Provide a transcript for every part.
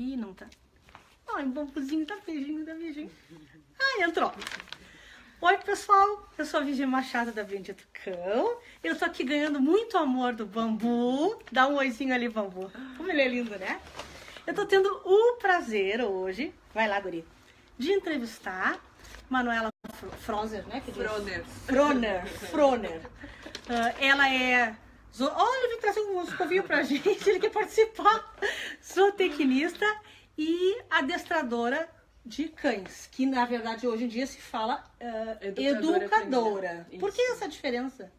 Ih, não tá. Ai, um bambuzinho, tá beijinho, tá beijinho. Ai, entrou. Oi, pessoal. Eu sou a Virgínia Machado da Bendito Cão. Eu tô aqui ganhando muito amor do Bambu. Dá um oizinho ali, Bambu. Como ele é lindo, né? Eu tô tendo o prazer hoje, vai lá, guri, de entrevistar Manuela Froner, né? Froner. Ela é... Olha, vem trazer um escovinho pra gente, ele quer participar. Zootecnista e adestradora de cães, que na verdade hoje em dia se fala educadora. Por que essa diferença?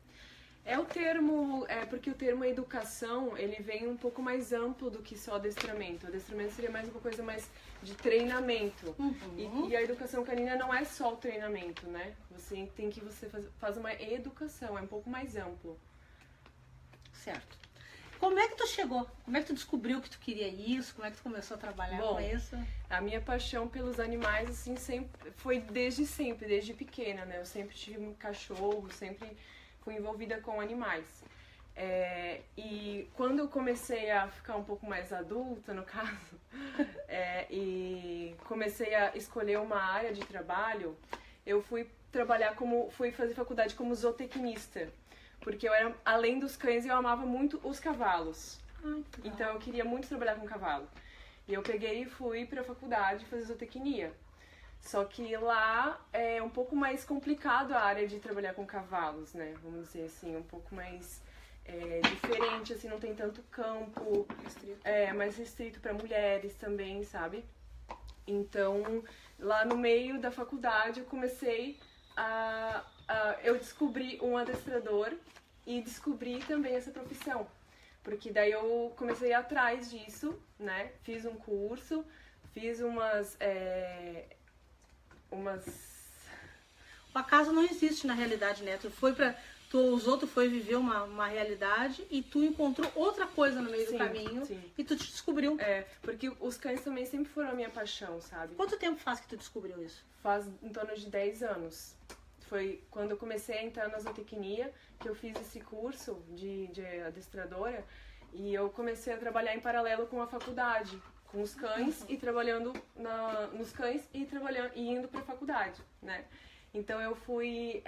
É o termo, porque o termo educação, ele vem um pouco mais amplo do que só adestramento. O adestramento seria mais uma coisa mais de treinamento. Uhum. E a educação canina não é só o treinamento, né? Você faz uma educação, é um pouco mais amplo. Certo. Como é que tu chegou? Como é que tu descobriu que tu queria isso? Como é que tu começou a trabalhar com isso? A minha paixão pelos animais, assim, sempre foi desde pequena, né? Eu sempre tive um cachorro, sempre fui envolvida com animais. E quando eu comecei a ficar um pouco mais adulta, no caso, e comecei a escolher uma área de trabalho, eu fui fazer faculdade como zootecnista. Porque eu era, além dos cães, eu amava muito os cavalos. Então eu queria muito trabalhar com cavalo. E eu peguei e fui pra faculdade fazer zootecnia. Só que lá é um pouco mais complicado a área de trabalhar com cavalos, né? Vamos dizer assim, um pouco mais diferente, assim, não tem tanto campo. Mais restrito pra mulheres também, sabe? Então, lá no meio da faculdade eu comecei eu descobri um adestrador e descobri também essa profissão. Porque daí eu comecei atrás disso, né? Fiz um curso, fiz umas... O acaso não existe na realidade, né? Tu foi viver uma realidade e tu encontrou outra coisa no meio do caminho. Sim. E tu te descobriu. Porque os cães também sempre foram a minha paixão, sabe? Quanto tempo faz que tu descobriu isso? Faz em torno de 10 anos. Foi quando eu comecei a entrar na zootecnia que eu fiz esse curso de adestradora e eu comecei a trabalhar em paralelo com a faculdade, com os cães e trabalhando nos cães e indo para a faculdade, né? Então eu fui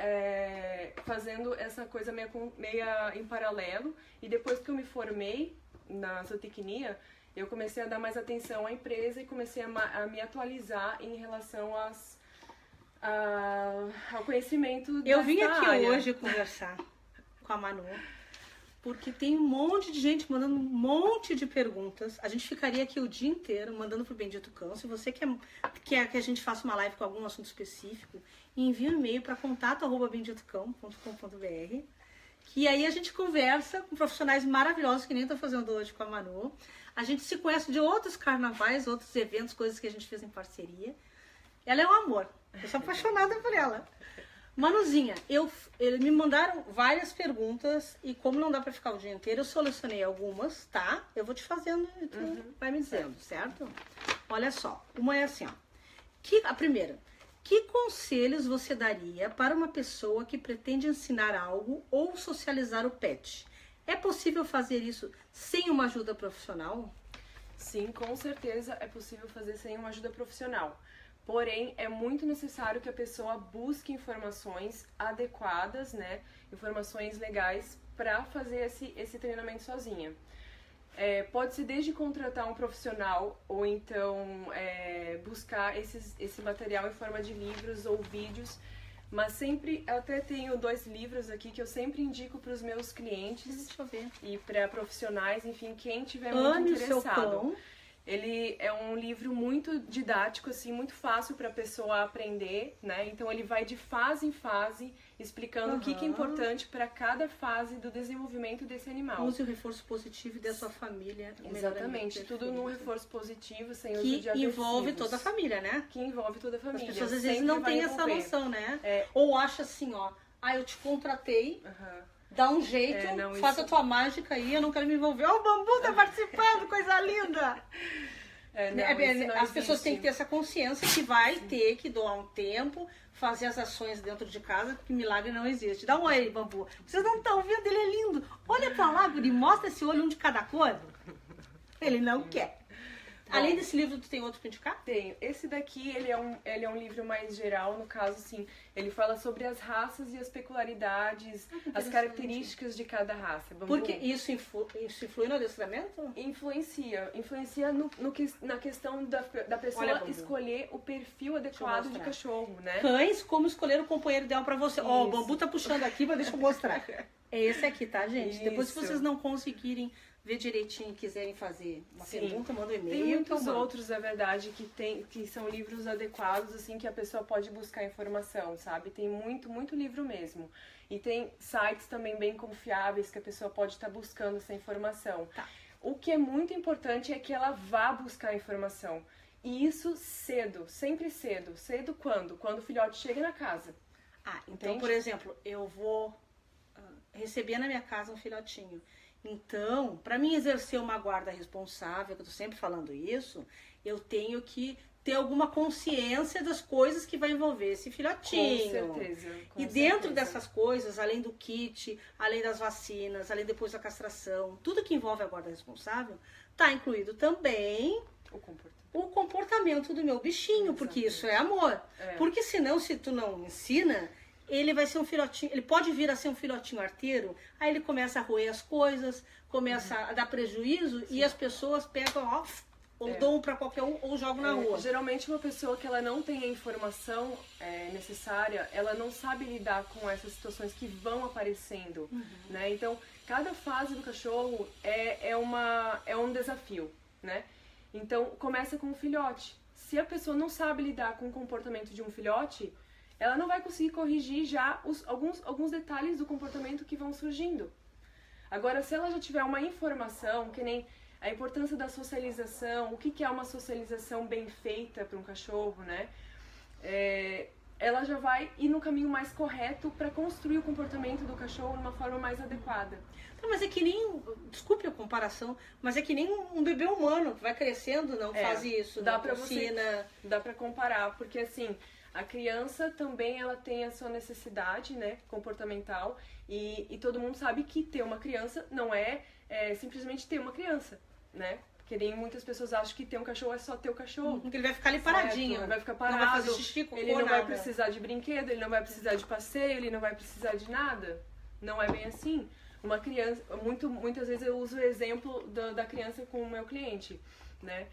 fazendo essa coisa meia em paralelo e depois que eu me formei na zootecnia, eu comecei a dar mais atenção à empresa e comecei a me atualizar em relação ao conhecimento dessa área. Eu vim aqui hoje conversar com a Manu, porque tem um monte de gente mandando um monte de perguntas. A gente ficaria aqui o dia inteiro mandando pro Bendito Cão. Se você quer que a gente faça uma live com algum assunto específico, envie um e-mail para contato@benditocão.com.br, que aí a gente conversa com profissionais maravilhosos, que nem estou fazendo hoje com a Manu. A gente se conhece de outros carnavais, outros eventos, coisas que a gente fez em parceria. Ela é um amor. Eu sou apaixonada por ela. Manuzinha, eles me mandaram várias perguntas e como não dá pra ficar o dia inteiro, eu selecionei algumas, tá? Eu vou te fazendo e tu vai me dizendo, certo? Olha só, uma é assim, ó. A primeira, que conselhos você daria para uma pessoa que pretende ensinar algo ou socializar o pet? É possível fazer isso sem uma ajuda profissional? Sim, com certeza é possível fazer sem uma ajuda profissional. Porém, é muito necessário que a pessoa busque informações adequadas, né? Informações legais para fazer esse treinamento sozinha. Pode ser desde contratar um profissional ou então buscar esse material em forma de livros ou vídeos. Mas sempre, eu até tenho 2 livros aqui que eu sempre indico para os meus clientes. Deixa eu ver. E para profissionais, enfim, quem tiver muito interessado. Ele é um livro muito didático, assim, muito fácil para a pessoa aprender, né? Então ele vai de fase em fase, explicando o que é importante para cada fase do desenvolvimento desse animal. Use o reforço positivo da sua família. Exatamente, tudo no reforço positivo, sem uso de aversivos. Que envolve toda a família, né? Que envolve toda a família. As pessoas às vezes não têm essa noção, né? Ou acha assim, ó, eu te contratei... Dá um jeito, faça a tua mágica aí, eu não quero me envolver. O Bambu tá participando, coisa linda! As pessoas têm que ter essa consciência que vai ter que doar um tempo, fazer as ações dentro de casa, porque milagre não existe. Dá um oi aí, Bambu. Vocês não estão vendo, ele é lindo. Olha pra lá, Guri, mostra esse olho, um de cada cor. Ele não quer. Além desse livro, tu tem outro pra indicar? Tenho. Esse daqui, ele é um livro mais geral, no caso, assim, ele fala sobre as raças e as peculiaridades, as características de cada raça. Porque isso influi no adestramento? Influencia na questão da pessoa escolher o perfil adequado de cachorro, né? Cães, como escolher o companheiro ideal pra você. Ó, o Bambu tá puxando aqui, mas deixa eu mostrar. É esse aqui, tá, gente? Isso. Depois, se vocês não conseguirem ver direitinho e quiserem fazer uma pergunta, manda um e-mail. Tem muitos outros, é verdade, que são livros adequados, assim, que a pessoa pode buscar informação, sabe? Tem muito livro mesmo. E tem sites também bem confiáveis que a pessoa pode estar buscando essa informação. Tá. O que é muito importante é que ela vá buscar informação. E isso cedo, sempre cedo. Cedo quando? Quando o filhote chega na casa. Então, entende? Por exemplo, eu vou receber na minha casa um filhotinho. Então, para mim exercer uma guarda responsável, que eu tô sempre falando isso, eu tenho que ter alguma consciência das coisas que vai envolver esse filhotinho. Com certeza. E dentro dessas coisas, além do kit, além das vacinas, além depois da castração, tudo que envolve a guarda responsável, tá incluído também o comportamento do meu bichinho, porque isso é amor. Porque senão, se tu não ensina, ele vai ser um filhotinho, ele pode vir a ser um filhotinho arteiro, aí ele começa a roer as coisas, começa a dar prejuízo e as pessoas pegam, ou dão pra qualquer um, ou jogam na rua. Geralmente uma pessoa que ela não tem a informação necessária, ela não sabe lidar com essas situações que vão aparecendo, né? Então, cada fase do cachorro é um desafio, né? Então, começa com o filhote. Se a pessoa não sabe lidar com o comportamento de um filhote, ela não vai conseguir corrigir já alguns detalhes do comportamento que vão surgindo. Agora, se ela já tiver uma informação, que nem a importância da socialização, o que é uma socialização bem feita para um cachorro, né? Ela já vai ir no caminho mais correto para construir o comportamento do cachorro de uma forma mais adequada. Então, mas é que nem, desculpe a comparação, mas é que nem um bebê humano que vai crescendo, não faz isso, dá para comparar, porque assim, a criança também ela tem a sua necessidade, né, comportamental, e todo mundo sabe que ter uma criança não é simplesmente ter uma criança, né? Porque nem muitas pessoas acham que ter um cachorro é só ter o cachorro. Porque ele vai ficar ali paradinho. Ele vai ficar parado, não vai fazer xixi, cocô, ele não nada. vai precisar de brinquedo, ele não vai precisar de passeio, ele não vai precisar de nada. Não é bem assim. Uma criança, muitas vezes eu uso o exemplo da criança com o meu cliente, né?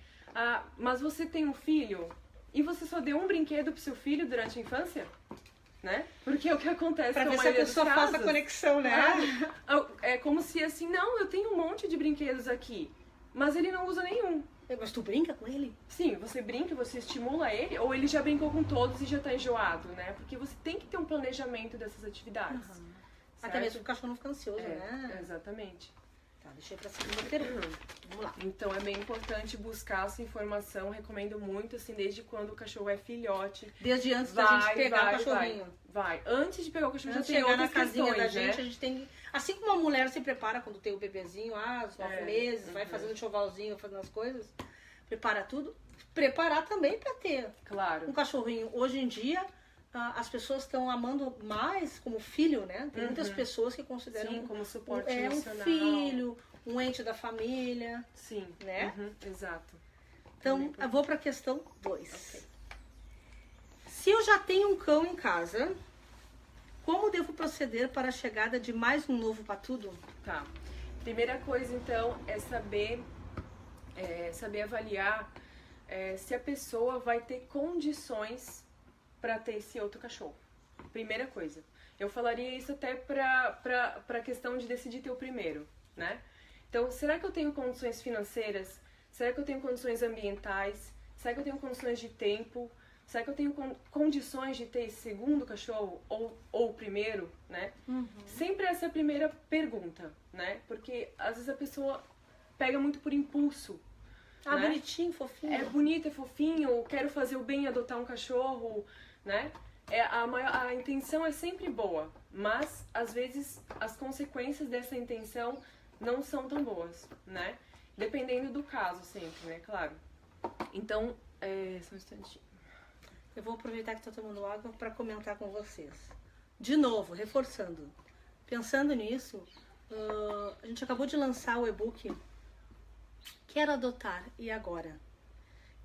Mas você tem um filho e você só deu um brinquedo pro seu filho durante a infância? Né? Porque é o que acontece pra com a ver se a pessoa faz a conexão, né? É como se assim, não, eu tenho um monte de brinquedos aqui, mas ele não usa nenhum. Mas tu brinca com ele? Sim, você brinca, você estimula ele, ou ele já brincou com todos e já tá enjoado, né? Porque você tem que ter um planejamento dessas atividades. Até mesmo o cachorro não fica ansioso, né? Exatamente. Tá, deixei pra segunda pergunta. Vamos lá. Então é bem importante buscar essa informação, recomendo muito, assim, desde quando o cachorro é filhote. Desde antes da gente pegar o cachorrinho. Vai. Antes de pegar o cachorro, já tem chegar outras na casinha questões, da gente, né? a gente tem... Assim como uma mulher se prepara quando tem o bebezinho, os 9 meses, vai fazendo enxovalzinho, fazendo as coisas, prepara tudo. Preparar também pra ter um cachorrinho. Hoje em dia, as pessoas estão amando mais como filho, né? Tem muitas pessoas que consideram como suporte emocional. Um filho, um ente da família. Sim. Né? Exato. Então, eu vou pra questão 2. Okay. Se eu já tenho um cão em casa, como devo proceder para a chegada de mais um novo patudo? Tá. Primeira coisa, então, é saber avaliar se a pessoa vai ter condições para ter esse outro cachorro. Primeira coisa. Eu falaria isso até pra questão de decidir ter o primeiro, né? Então, será que eu tenho condições financeiras? Será que eu tenho condições ambientais? Será que eu tenho condições de tempo? Será que eu tenho condições de ter esse segundo cachorro ou o primeiro, né? Sempre essa é a primeira pergunta, né? Porque às vezes a pessoa pega muito por impulso. né? Bonitinho, fofinho. É bonito, é fofinho, quero fazer o bem, adotar um cachorro, né? A intenção é sempre boa, mas às vezes as consequências dessa intenção não são tão boas, né? Dependendo do caso sempre, né? Claro. Então, só um instantinho. Eu vou aproveitar que estou tomando água para comentar com vocês. De novo, reforçando. Pensando nisso, a gente acabou de lançar o e-book Quero Adotar, e agora?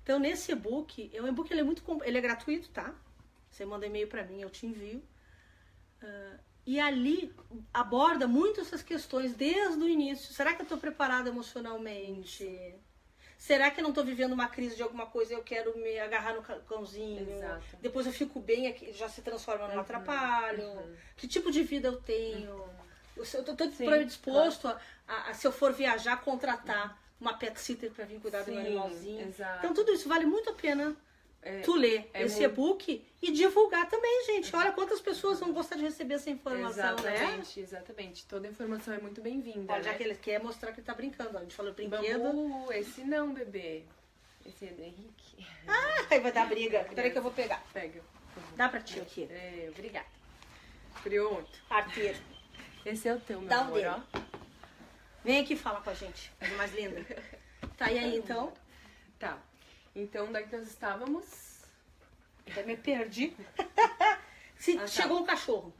Então, nesse e-book, é um e-book, ele é gratuito, tá? Você manda e-mail para mim, eu te envio. E ali aborda muito essas questões desde o início. Será que eu estou preparada emocionalmente? Será que eu não estou vivendo uma crise de alguma coisa e eu quero me agarrar no cãozinho? Exato. Depois eu fico bem, já se transforma num atrapalho. Que tipo de vida eu tenho? Eu estou predisposto a, se eu for viajar, contratar uma pet sitter para vir cuidar do meu animalzinho. Exato. Então tudo isso vale muito a pena tu ler esse e-book e divulgar também, gente. Olha quantas pessoas vão gostar de receber essa informação, exatamente, né? Exatamente. Toda informação é muito bem-vinda. Olha, já né? que ele quer mostrar que ele tá brincando. A gente falou brinquedo. Bambu, esse não, bebê. Esse é do Henrique. Aí vai dar briga. Peraí que eu vou pegar. Pega. Dá pra ti aqui. Obrigada. Pronto. Arteiro. Esse é o teu, meu Dá amor, ó. Vem aqui falar com a gente. Coisa mais linda. Tá, e aí então? Tá. Então, daí que nós estávamos... Até me perdi. Chegou um cachorro.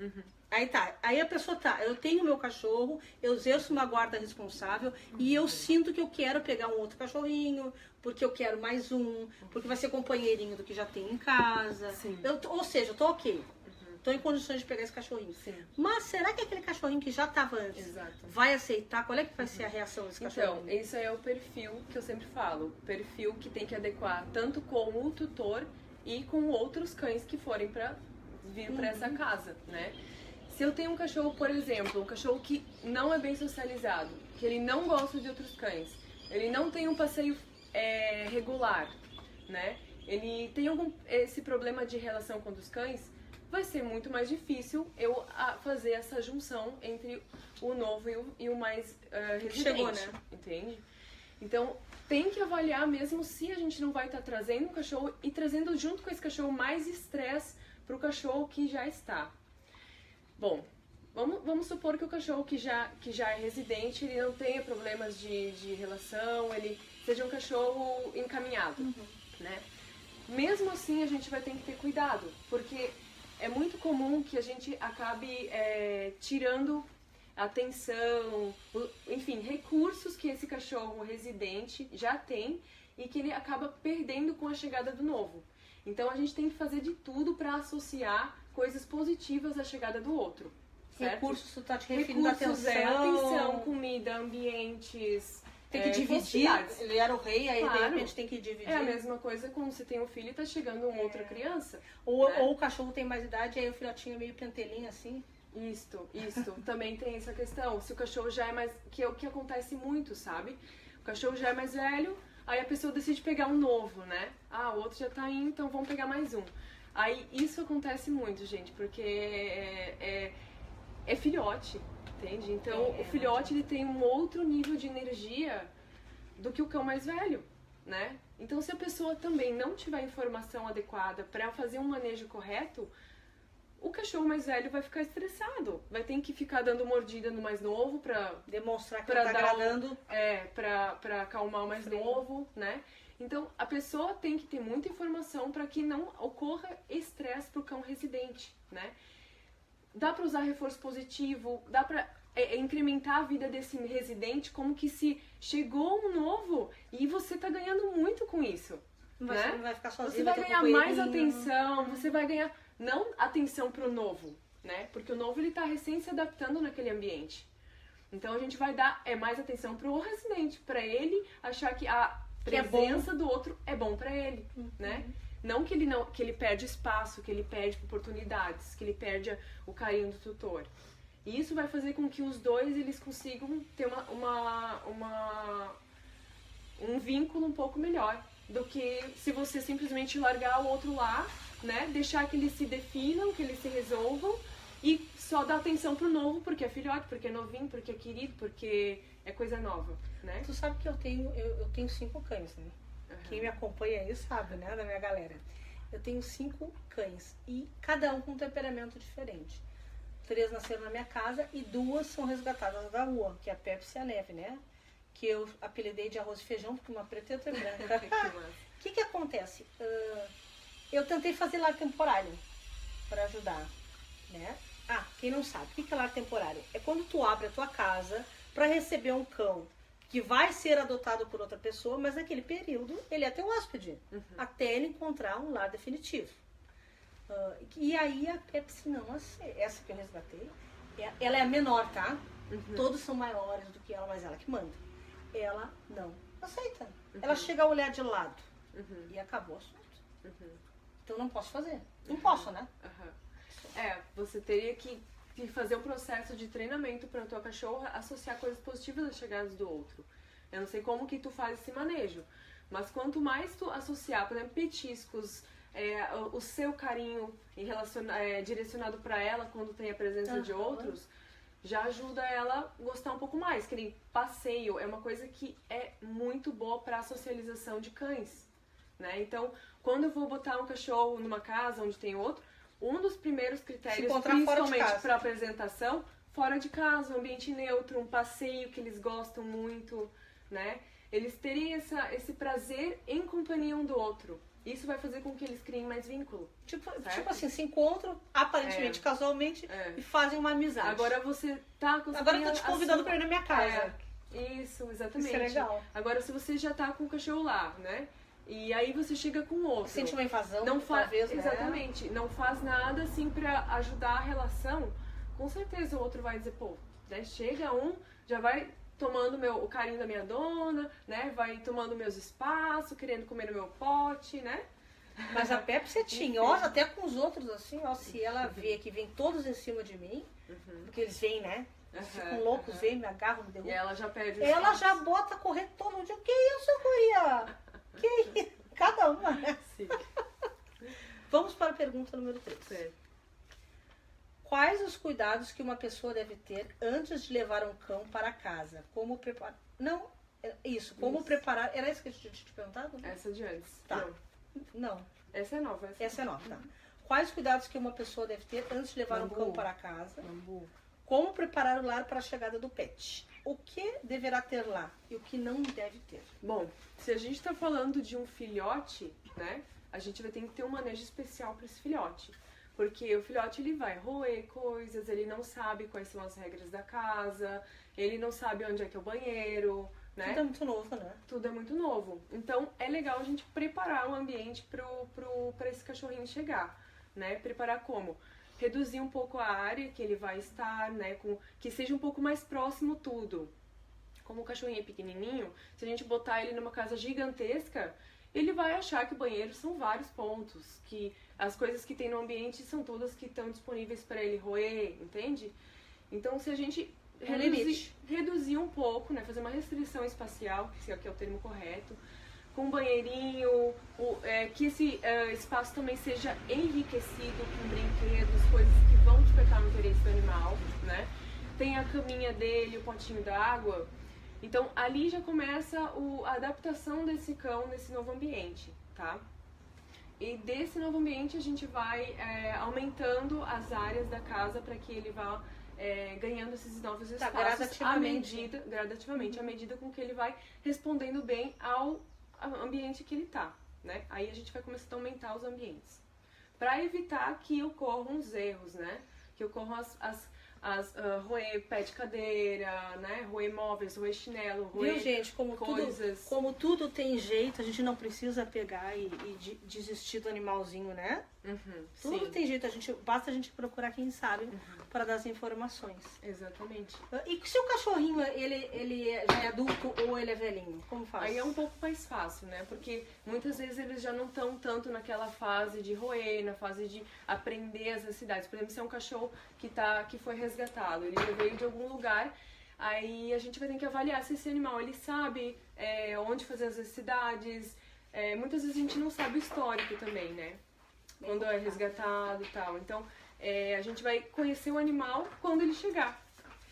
Aí tá. Aí a pessoa tá. Eu tenho meu cachorro, eu exerço uma guarda responsável e eu sinto que eu quero pegar um outro cachorrinho, porque eu quero mais um, porque vai ser companheirinho do que já tem em casa. Sim. Ou seja, eu tô ok. Tô em condições de pegar esse cachorrinho. Sim. Mas será que aquele cachorrinho que já estava antes vai aceitar? Qual é que vai ser a reação desse cachorrinho? Então, isso é o perfil que eu sempre falo. O perfil que tem que adequar tanto com o tutor e com outros cães que forem para vir para essa casa, né? Se eu tenho um cachorro, por exemplo, um cachorro que não é bem socializado, que ele não gosta de outros cães, ele não tem um passeio regular, né? Ele tem esse problema de relação com os cães, vai ser muito mais difícil eu fazer essa junção entre o novo e o mais residente. Chegou, né? Entende? Então, tem que avaliar mesmo se a gente não vai estar trazendo um cachorro e trazendo junto com esse cachorro mais estresse para o cachorro que já está. Bom, vamos supor que o cachorro que já é residente, ele não tenha problemas de relação, ele seja um cachorro encaminhado, né? Mesmo assim, a gente vai ter que ter cuidado, porque é muito comum que a gente acabe tirando atenção, enfim, recursos que esse cachorro residente já tem e que ele acaba perdendo com a chegada do novo. Então a gente tem que fazer de tudo para associar coisas positivas à chegada do outro. Certo? Recursos, tu tá te referindo à atenção. Atenção, comida, ambientes. Tem que dividir. Ele era o rei, aí claro. De repente tem que dividir. É a mesma coisa quando você tem um filho e tá chegando uma outra criança. Ou o cachorro tem mais idade e aí o filhotinho é meio pentelinho assim. Isto. Também tem essa questão. Se o cachorro já é mais... Que é o que acontece muito, sabe? O cachorro já é mais velho, aí a pessoa decide pegar um novo, né? Ah, o outro já tá indo, então vamos pegar mais um. Aí isso acontece muito, gente, porque é filhote, entende? Então o filhote ele tem um outro nível de energia do que o cão mais velho, né? Então se a pessoa também não tiver informação adequada para fazer um manejo correto, o cachorro mais velho vai ficar estressado, vai ter que ficar dando mordida no mais novo para demonstrar que tá agradando, para acalmar o mais novo, né? Então a pessoa tem que ter muita informação para que não ocorra estresse pro cão residente, né? Dá para usar reforço positivo, dá para incrementar a vida desse residente, como que se chegou um novo e você tá ganhando muito com isso, você não vai ficar sozinho, você vai ganhar mais atenção, você vai ganhar não atenção pro novo, né? Porque o novo ele tá recém se adaptando naquele ambiente. Então a gente vai dar mais atenção pro residente, para ele achar que a presença do outro é bom para ele, né? Não que ele perde espaço, que ele perde oportunidades, que ele perde o carinho do tutor. E isso vai fazer com que os dois eles consigam ter um vínculo um pouco melhor do que se você simplesmente largar o outro lá, né? Deixar que eles se definam, que eles se resolvam e só dar atenção pro novo porque é filhote, porque é novinho, porque é querido, porque é coisa nova, né? Tu sabe que eu tenho 5 cães, né? Quem me acompanha aí sabe, né? Da minha galera. Eu tenho 5 cães e cada um com um temperamento diferente. 3 nasceram na minha casa e 2 são resgatadas da rua, que é a Pepsi e a Neve, né? Que eu apelidei de arroz e feijão porque uma preta e outra é branca. O que acontece? Eu tentei fazer lar temporário para ajudar, né? Quem não sabe, o que é lar temporário? É quando tu abre a tua casa para receber um cão que vai ser adotado por outra pessoa, mas naquele período ele é teu hóspede, até ele encontrar um lar definitivo. E aí a Pepsi não aceita. Essa que eu resgatei, ela é a menor, tá? Todos são maiores do que ela, mas ela que manda. Ela não aceita. Ela chega a olhar de lado. E acabou o assunto. Então não posso fazer. Não posso, né? Você teria que fazer um processo de treinamento para a tua cachorra associar coisas positivas às chegadas do outro. Eu não sei como que tu faz esse manejo, mas quanto mais tu associar, por exemplo, petiscos, o seu carinho direcionado para ela quando tem a presença de outros, já ajuda ela a gostar um pouco mais. Que nem passeio é uma coisa que é muito boa para a socialização de cães, né? Então, quando eu vou botar um cachorro numa casa onde tem outro, um dos primeiros critérios, principalmente para apresentação, fora de casa, um ambiente neutro, um passeio que eles gostam muito, né? Eles terem esse prazer em companhia um do outro. Isso vai fazer com que eles criem mais vínculo. Tipo assim, se encontram, aparentemente, casualmente, e fazem uma amizade. Agora você tá com... Agora eu tô te convidando pra ir na minha casa. Isso, exatamente. Isso é legal. Agora, se você já tá com o cachorro lá, né? E aí você chega com outro. Sente uma invasão, talvez, né? Exatamente. Não faz nada, assim, pra ajudar a relação. Com certeza o outro vai dizer, pô, né? Chega já vai tomando o carinho da minha dona, né? Vai tomando meus espaços, querendo comer no meu pote, né? Mas a Pepsi é tinhosa até com os outros, assim, ó. Se ela vê que vem todos em cima de mim, porque eles vêm, né? Eles ficam loucos, vêm, me agarram, me derrubam. E ela já perde ela já bota a correr todo dia. Que isso, guria? Que isso? Cada uma, né? Sim. Vamos para a pergunta número 3. Certo. Quais os cuidados que uma pessoa deve ter antes de levar um cão para casa? Como preparar... Não, isso. Como preparar... Era isso que eu tinha te perguntado? Essa de antes. Tá. Não. Essa é nova. Essa é nova, tá. Quais os cuidados que uma pessoa deve ter antes de levar um cão para casa? Bambu. Como preparar o lar para a chegada do pet? O que deverá ter lá e o que não deve ter? Bom, se a gente está falando de um filhote, né? A gente vai ter que ter um manejo especial para esse filhote. Porque o filhote, ele vai roer coisas, ele não sabe quais são as regras da casa, ele não sabe onde é que é o banheiro, né? Tudo é muito novo, né? Tudo é muito novo. Então, é legal a gente preparar o ambiente para esse cachorrinho chegar, né? Preparar como? Reduzir um pouco a área que ele vai estar, né? Que seja um pouco mais próximo tudo. Como o cachorrinho é pequenininho, se a gente botar ele numa casa gigantesca, ele vai achar que o banheiro são vários pontos, que as coisas que tem no ambiente são todas que estão disponíveis para ele roer, entende? Então, se a gente reduzir um pouco, né? Fazer uma restrição espacial, que é o termo correto, com um banheirinho, que esse espaço também seja enriquecido com brinquedos, coisas que vão despertar o interesse do animal, né? Tem a caminha dele, o potinho d'água. Então, ali já começa a adaptação desse cão nesse novo ambiente, tá? E desse novo ambiente a gente vai aumentando as áreas da casa para que ele vá ganhando esses novos espaços gradativamente, à medida com que ele vai respondendo bem ao ambiente que ele tá, né? Aí a gente vai começar a aumentar os ambientes para evitar que ocorram os erros, né? Que ocorram roer pé de cadeira, né? Roer móveis, roer chinelo, roer Viu, gente? Como tudo tem jeito, a gente não precisa pegar e desistir do animalzinho, né? Tudo tem jeito, basta a gente procurar quem sabe para dar as informações. Exatamente. E se o cachorrinho, ele já é adulto ou ele é velhinho? Como faz? Aí é um pouco mais fácil, né? Porque muitas vezes eles já não estão tanto naquela fase de roer, na fase de aprender as necessidades. Por exemplo, se é um cachorro que foi resgatado, ele já veio de algum lugar, aí a gente vai ter que avaliar se esse animal ele sabe onde fazer as necessidades. Muitas vezes a gente não sabe o histórico também, né? Quando é resgatado e tal. Então, a gente vai conhecer o animal quando ele chegar,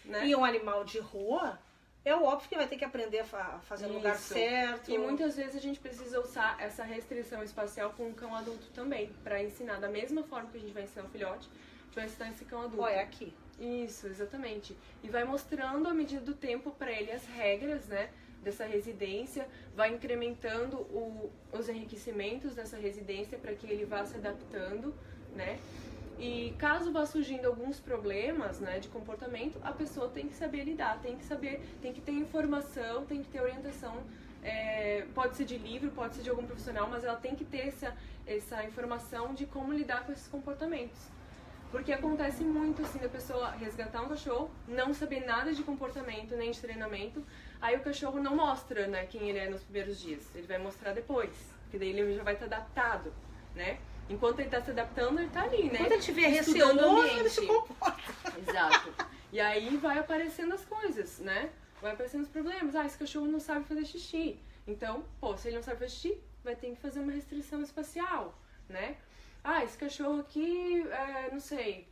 né? E um animal de rua, é óbvio que vai ter que aprender a fazer no lugar certo. E muitas vezes a gente precisa usar essa restrição espacial com um cão adulto também, para ensinar da mesma forma que a gente vai ensinar o filhote, a gente vai ensinar esse cão adulto. É aqui. Isso, exatamente. E vai mostrando à medida do tempo para ele as regras, né? Dessa residência, vai incrementando os enriquecimentos dessa residência para que ele vá se adaptando, né? E caso vá surgindo alguns problemas, né, de comportamento, a pessoa tem que saber lidar, tem que ter informação, tem que ter orientação, pode ser de livro, pode ser de algum profissional, mas ela tem que ter essa informação de como lidar com esses comportamentos. Porque acontece muito, assim, da pessoa resgatar um cachorro, não saber nada de comportamento, nem de treinamento, aí o cachorro não mostra, né, quem ele é nos primeiros dias, ele vai mostrar depois, porque daí ele já vai estar adaptado, né? Enquanto ele está se adaptando, ele está ali, né? Quando ele estiver receoso, ele se comporta. Exato. E aí vai aparecendo as coisas, né? Vai aparecendo os problemas. Ah, esse cachorro não sabe fazer xixi. Então, pô, se ele não sabe fazer xixi, vai ter que fazer uma restrição espacial, né? Ah, esse cachorro aqui, não sei,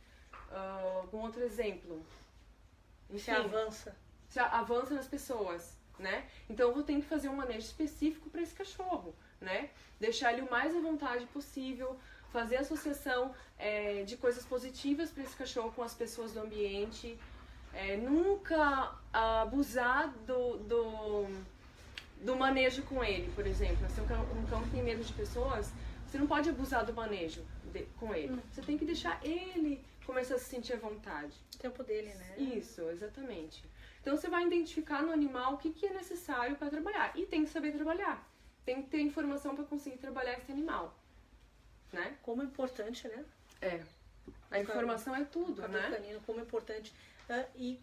algum outro exemplo. Enfim, se avança nas pessoas, né? Então eu vou ter que fazer um manejo específico para esse cachorro, né? Deixar ele o mais à vontade possível, fazer associação de coisas positivas para esse cachorro com as pessoas do ambiente, nunca abusar do manejo com ele, por exemplo. Se um cão que tem medo de pessoas, você não pode abusar do manejo com ele. Você tem que deixar ele começar a se sentir à vontade. O tempo dele, né? Isso, exatamente. Então você vai identificar no animal o que é necessário para trabalhar. E tem que saber trabalhar. Tem que ter informação para conseguir trabalhar esse animal, né? Como é importante, né? A informação é tudo, né? Canino, como é importante. E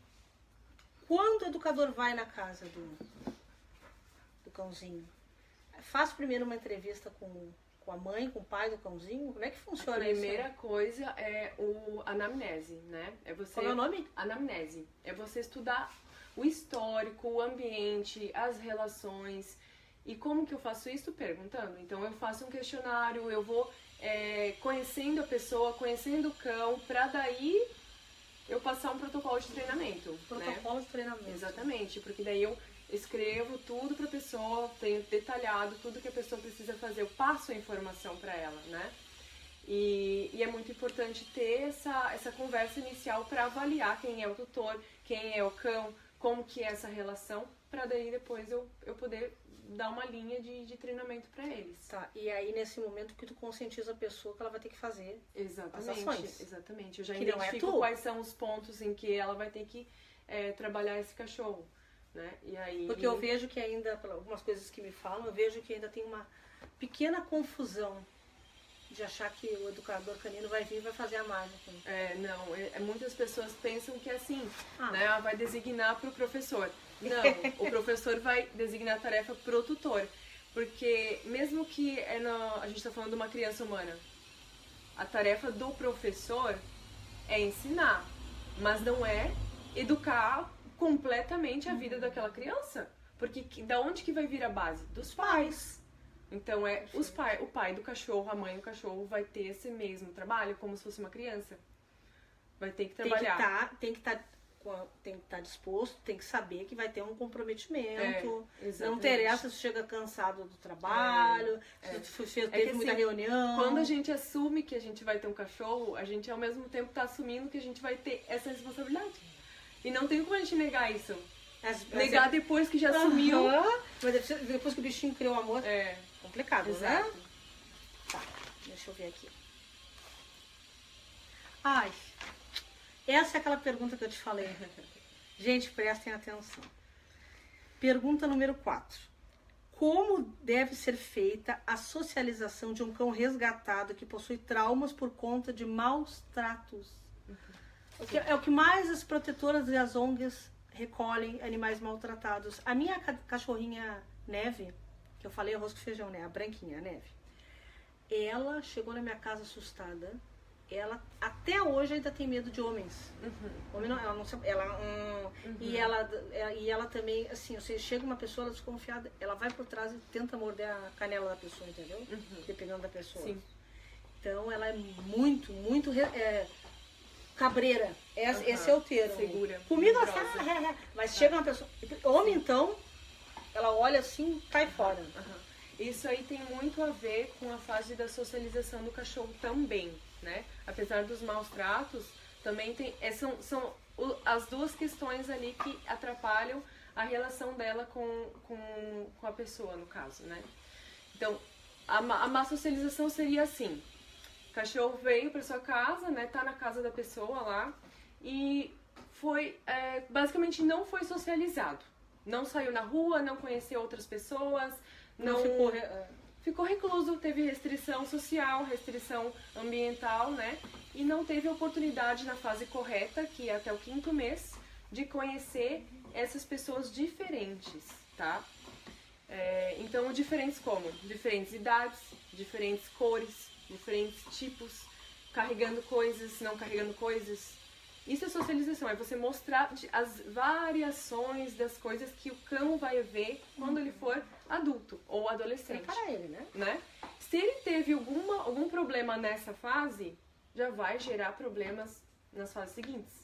quando o educador vai na casa do cãozinho, faz primeiro uma entrevista com a mãe, com o pai do cãozinho? Como é que funciona isso? A primeira coisa é a anamnese, né? Qual é o nome? Anamnese. É você estudar o histórico, o ambiente, as relações. E como que eu faço isso? Perguntando. Então eu faço um questionário, eu vou conhecendo a pessoa, conhecendo o cão, pra daí eu passar um protocolo de treinamento. Protocolo de treinamento. Exatamente, porque daí eu escrevo tudo pra pessoa, tenho detalhado tudo que a pessoa precisa fazer, eu passo a informação pra ela, né? E é muito importante ter essa conversa inicial para avaliar quem é o tutor, quem é o cão, como que é essa relação, pra daí depois eu poder dar uma linha de treinamento para eles. Tá, e aí nesse momento que tu conscientiza a pessoa que ela vai ter que fazer as ações. Exatamente. Eu já que identifico quais são os pontos em que ela vai ter que trabalhar esse cachorro, né? E aí... Porque eu vejo que ainda, algumas coisas que me falam, eu vejo que ainda tem uma pequena confusão de achar que o educador canino vai vir e vai fazer a mágica. Muitas pessoas pensam que é assim, né? Ela vai designar para o professor. Não, o professor vai designar a tarefa para o tutor. Porque mesmo que a gente está falando de uma criança humana, a tarefa do professor é ensinar, mas não é educar completamente a vida daquela criança. Porque da onde que vai vir a base? Dos pais. Então o pai do cachorro, a mãe do cachorro vai ter esse mesmo trabalho como se fosse uma criança. Vai ter que trabalhar. Tem que estar disposto, tem que saber que vai ter um comprometimento. Não interessa se chega cansado do trabalho, se teve muita reunião. Quando a gente assume que a gente vai ter um cachorro, a gente ao mesmo tempo está assumindo que a gente vai ter essa responsabilidade. E não tem como a gente negar isso. Negar depois que já assumiu. Mas depois que o bichinho criou o amor. Complicado, exato, né? Tá, deixa eu ver aqui. Ai, essa é aquela pergunta que eu te falei. Gente, prestem atenção. Pergunta número 4. Como deve ser feita a socialização de um cão resgatado que possui traumas por conta de maus tratos? É o que mais as protetoras e as ONGs recolhem, animais maltratados. A minha cachorrinha Neve, que eu falei arroz com feijão, né? A branquinha, a Neve. Ela chegou na minha casa assustada. Ela até hoje ainda tem medo de homens. Homem não, ela não sabe. E ela também, assim, você chega uma pessoa ela desconfiada, ela vai por trás e tenta morder a canela da pessoa, entendeu? Dependendo da pessoa. Sim. Então ela é muito cabreira. Esse é o termo. Segura. Comigo ela está. Mas chega uma pessoa. Homem, então, ela olha assim, cai fora. Isso aí tem muito a ver com a fase da socialização do cachorro também, né? Apesar dos maus tratos, também tem, são as duas questões ali que atrapalham a relação dela com a pessoa, no caso, né? Então, a má socialização seria assim: O cachorro veio para sua casa, né? Tá na casa da pessoa lá e foi, basicamente não foi socializado. Não saiu na rua, não conheceu outras pessoas, não ficou recluso, teve restrição social, restrição ambiental, né? E não teve oportunidade na fase correta, que é até o 5º mês, de conhecer essas pessoas diferentes, tá? Então, diferentes como? Diferentes idades, diferentes cores, diferentes tipos, carregando coisas, não carregando coisas. Isso é socialização, é você mostrar as variações das coisas que o cão vai ver quando ele for adulto ou adolescente. Para ele, né? Se ele teve algum problema nessa fase, já vai gerar problemas nas fases seguintes,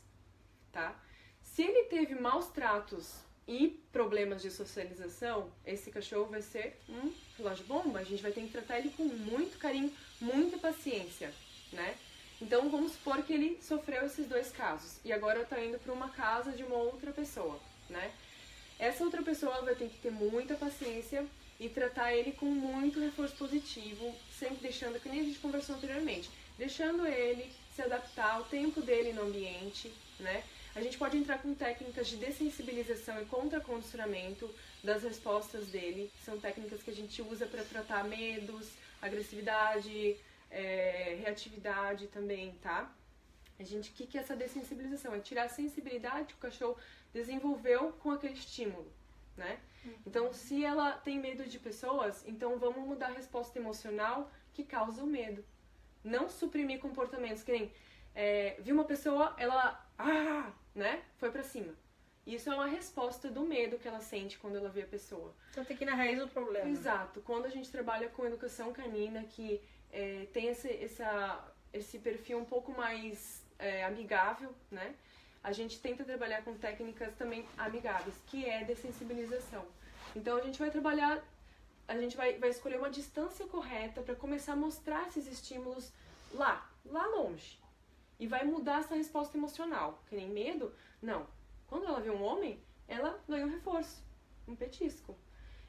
tá? Se ele teve maus tratos e problemas de socialização, esse cachorro vai ser um relógio bomba. A gente vai ter que tratar ele com muito carinho, muita paciência, né? Então vamos supor que ele sofreu esses 2 casos e agora está indo para uma casa de uma outra pessoa, né? Essa outra pessoa vai ter que ter muita paciência e tratar ele com muito reforço positivo, sempre deixando, que nem a gente conversou anteriormente, deixando ele se adaptar ao tempo dele no ambiente, né? A gente pode entrar com técnicas de dessensibilização e contracondicionamento das respostas dele. São técnicas que a gente usa para tratar medos, agressividade, reatividade também, tá? O que é essa dessensibilização? É tirar a sensibilidade que o cachorro desenvolveu com aquele estímulo, né? Então, se ela tem medo de pessoas, então vamos mudar a resposta emocional que causa o medo. Não suprimir comportamentos que nem... viu uma pessoa, ela... né? Foi pra cima. Isso é uma resposta do medo que ela sente quando ela vê a pessoa. Então tem que ir na raiz do problema. Exato. Quando a gente trabalha com educação canina, que tem esse perfil um pouco mais amigável, né? A gente tenta trabalhar com técnicas também amigáveis, que é dessensibilização. Então a gente vai trabalhar, a gente vai escolher uma distância correta para começar a mostrar esses estímulos lá longe. E vai mudar essa resposta emocional. Que nem medo, não. Quando ela vê um homem, ela ganha um reforço, um petisco.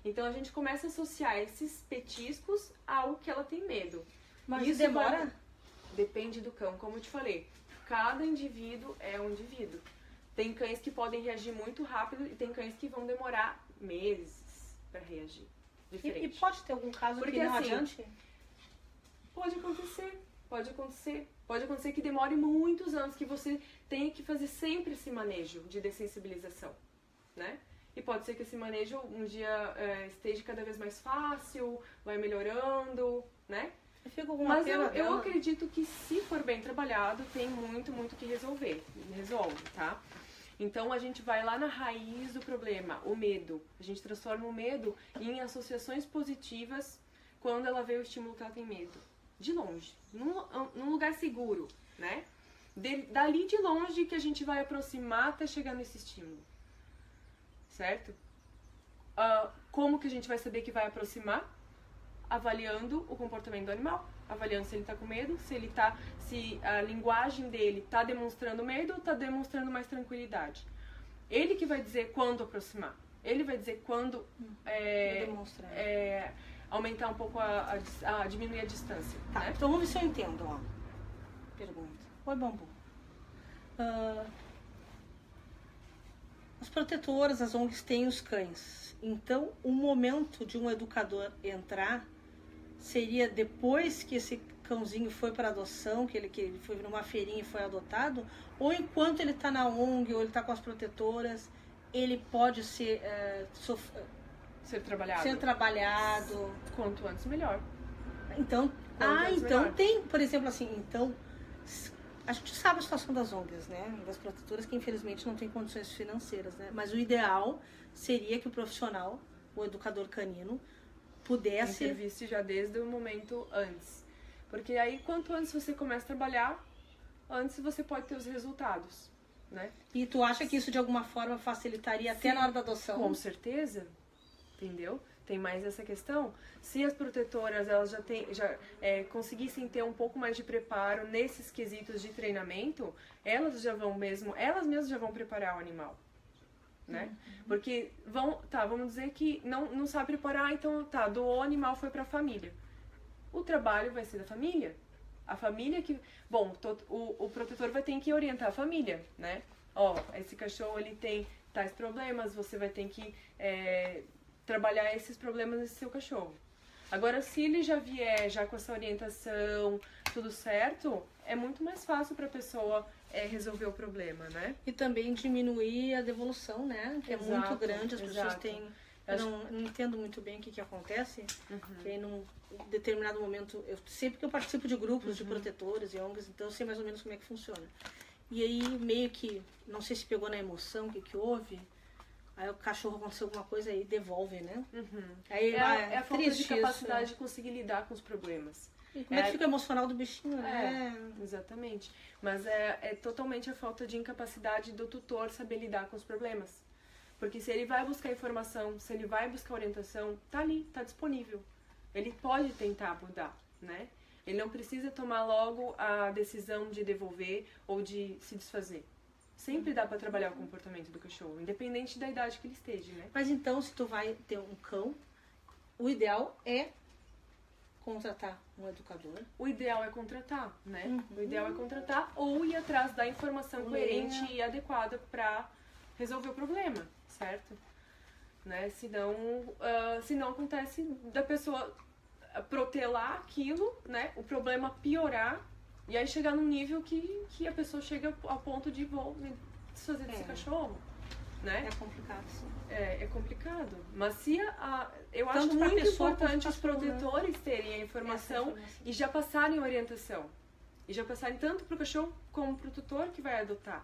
Então a gente começa a associar esses petiscos ao que ela tem medo. Mas isso demora? Depende do cão, como eu te falei. Cada indivíduo é um indivíduo. Tem cães que podem reagir muito rápido e tem cães que vão demorar meses para reagir. Diferente. E pode ter algum caso que não adiante? Pode acontecer. Pode acontecer que demore muitos anos, que você tenha que fazer sempre esse manejo de dessensibilização, né? E pode ser que esse manejo um dia esteja cada vez mais fácil, vai melhorando, né? Mas eu acredito que se for bem trabalhado, tem muito que resolve, tá? Então a gente vai lá na raiz do problema, o medo. A gente transforma o medo em associações positivas quando ela vê o estímulo que ela tem medo. De longe, num lugar seguro, né? Dali de longe que a gente vai aproximar até chegar nesse estímulo, certo? Como que a gente vai saber que vai aproximar? Avaliando o comportamento do animal, avaliando se ele tá com medo, se a linguagem dele tá demonstrando medo ou tá demonstrando mais tranquilidade. Ele que vai dizer quando aproximar, ele vai dizer quando aumentar um pouco, diminuir a distância. Tá, né? Então vamos ver se eu entendo, ó. Pergunta. Oi, Bambu. As protetoras, as ONGs têm os cães. Então, o momento de um educador entrar seria depois que esse cãozinho foi para adoção, que ele foi numa feirinha e foi adotado, ou enquanto ele está na ONG, ou ele está com as protetoras, ele pode ser trabalhado. Quanto antes, melhor. Então, tem, por exemplo, assim, então, a gente sabe a situação das ONGs, né? Das protetoras que infelizmente não tem condições financeiras, né? Mas o ideal seria que o profissional, o educador canino, pudesse... intervisse já desde o momento antes. Porque aí, quanto antes você começa a trabalhar, antes você pode ter os resultados, né? E tu acha que isso de alguma forma facilitaria até na hora da adoção? Com certeza, entendeu? Tem mais essa questão. Se as protetoras elas já conseguissem ter um pouco mais de preparo nesses quesitos de treinamento, elas mesmas já vão preparar o animal, né? Porque vamos dizer que não sabe preparar, então doou o animal, foi para a família. O trabalho vai ser da família, A família que... Bom, o protetor vai ter que orientar a família, né? Ó, esse cachorro, ele tem tais problemas, você vai ter que trabalhar esses problemas nesse seu cachorro. Agora, se ele já vier já com essa orientação, tudo certo, é muito mais fácil para a pessoa resolver o problema, né? E também diminuir a devolução, né? Que Exato, é muito grande, as pessoas exato. têm... Eu não entendo muito bem o que acontece, que aí num determinado momento, sempre que eu participo de grupos de protetores e ONGs, então eu sei mais ou menos como é que funciona. E aí meio que, não sei se pegou na emoção, o que houve, aí o cachorro aconteceu alguma coisa e devolve, né? Aí É a falta de triste capacidade isso. de conseguir lidar com os problemas. E como é que fica o emocional do bichinho, né? Exatamente. Mas é totalmente a falta de incapacidade do tutor saber lidar com os problemas. Porque se ele vai buscar informação, se ele vai buscar orientação, tá ali, tá disponível. Ele pode tentar mudar, né? Ele não precisa tomar logo a decisão de devolver ou de se desfazer. Sempre dá para trabalhar o comportamento do cachorro, independente da idade que ele esteja, né? Mas então, se tu vai ter um cão, o ideal é contratar um educador. O ideal é contratar, né? O ideal é contratar ou ir atrás da informação coerente e adequada para resolver o problema, certo? Né? Senão acontece da pessoa protelar aquilo, né? O problema piorar e aí chegar num nível que a pessoa chega ao ponto de vou me desfazer desse cachorro, né? É complicado, sim. É complicado. Mas eu acho Tanto pra muito pessoa importante quanto os pra pessoa, né? protetores terem a informação e já passarem orientação. E já passarem tanto pro cachorro como pro tutor que vai adotar.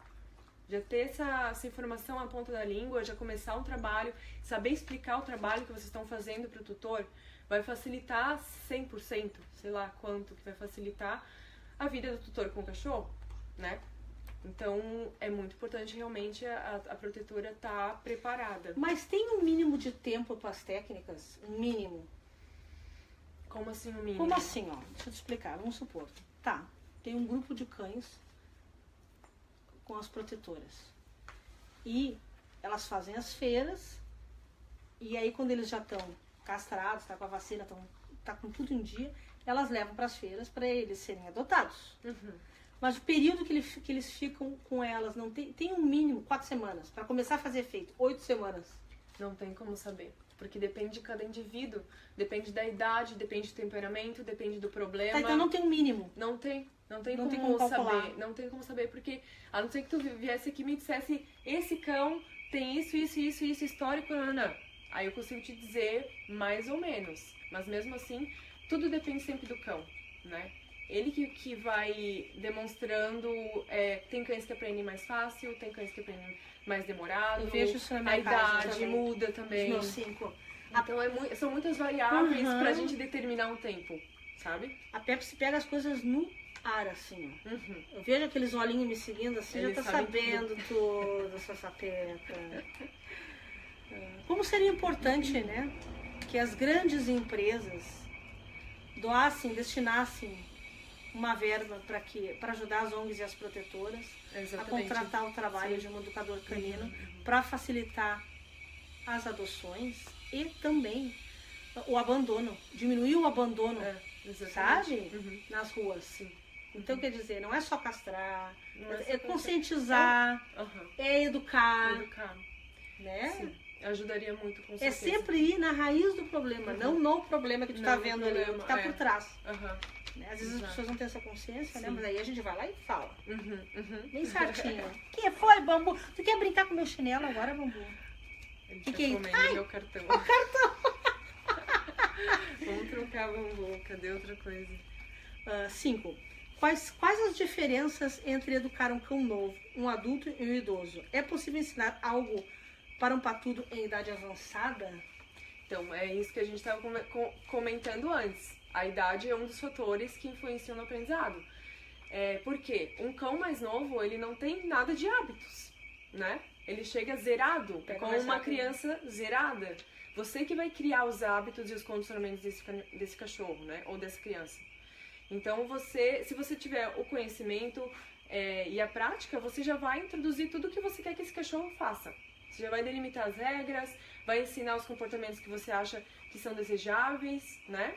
Já ter essa informação à ponta da língua, já começar um trabalho, saber explicar o trabalho que vocês estão fazendo pro tutor, vai facilitar 100%, sei lá quanto que vai facilitar a vida do tutor com o cachorro, né? Então, é muito importante realmente a protetora estar preparada. Mas tem um mínimo de tempo para as técnicas? Um mínimo? Como assim o mínimo? Como assim, ó? Deixa eu te explicar. Vamos supor. Tá, tem um grupo de cães com as protetoras. E elas fazem as feiras, e aí quando eles já estão castrados, tá com a vacina, tá com tudo em dia, elas levam para as feiras para eles serem adotados. Mas o período que eles ficam com elas não tem um mínimo, 4 semanas, para começar a fazer efeito, 8 semanas. Não tem como saber, porque depende de cada indivíduo, depende da idade, depende do temperamento, depende do problema. Tá, então não tem um mínimo. Não tem Não tem como como calcular. saber, não tem como saber, porque a não ser que tu viesse aqui e me dissesse, esse cão tem isso, histórico, não. Aí eu consigo te dizer mais ou menos, mas mesmo assim, tudo depende sempre do cão, né? Ele que vai demonstrando, tem cães que aprendem mais fácil, tem cães que aprendem mais demorado, Eu vejo isso na minha a idade também. muda também. Os meus 5. Então são muitas variáveis pra gente determinar um tempo, sabe? A Pepsi pega as coisas no ar, assim, ó. Eu vejo aqueles olhinhos me seguindo assim, Eles já tá sabem sabendo tudo, essa sapeta. Como seria importante, né, que as grandes empresas doassem, destinassem uma verba para ajudar as ONGs e as protetoras a contratar o trabalho de um educador canino para facilitar as adoções e também o abandono, diminuir o abandono, sabe? Nas ruas. Sim. Então, quer dizer, não é só castrar, É conscientizar, é educar, né? Sim. Ajudaria muito, com certeza. É sempre ir na raiz do problema, não no problema que tu tá vendo ali, que tá por trás. Né? Às vezes as pessoas não têm essa consciência, né? Mas aí a gente vai lá e fala. Bem certinho. Que foi, Bambu? Tu quer brincar com meu chinelo agora, Bambu? Ele Que tá é isso? comendo meu cartão. O cartão! Vamos trocar, Bambu. Cadê outra coisa? 5. Quais as diferenças entre educar um cão novo, um adulto e um idoso? É possível ensinar algo para um patudo em idade avançada? Então, é isso que a gente estava comentando antes. A idade é um dos fatores que influenciam no aprendizado. Porque um cão mais novo, ele não tem nada de hábitos, né? Ele chega zerado, como uma criança zerada. Você que vai criar os hábitos e os condicionamentos desse cachorro, né? Ou dessa criança. Então, se você tiver o conhecimento e a prática, você já vai introduzir tudo o que você quer que esse cachorro faça. Você já vai delimitar as regras, vai ensinar os comportamentos que você acha que são desejáveis, né?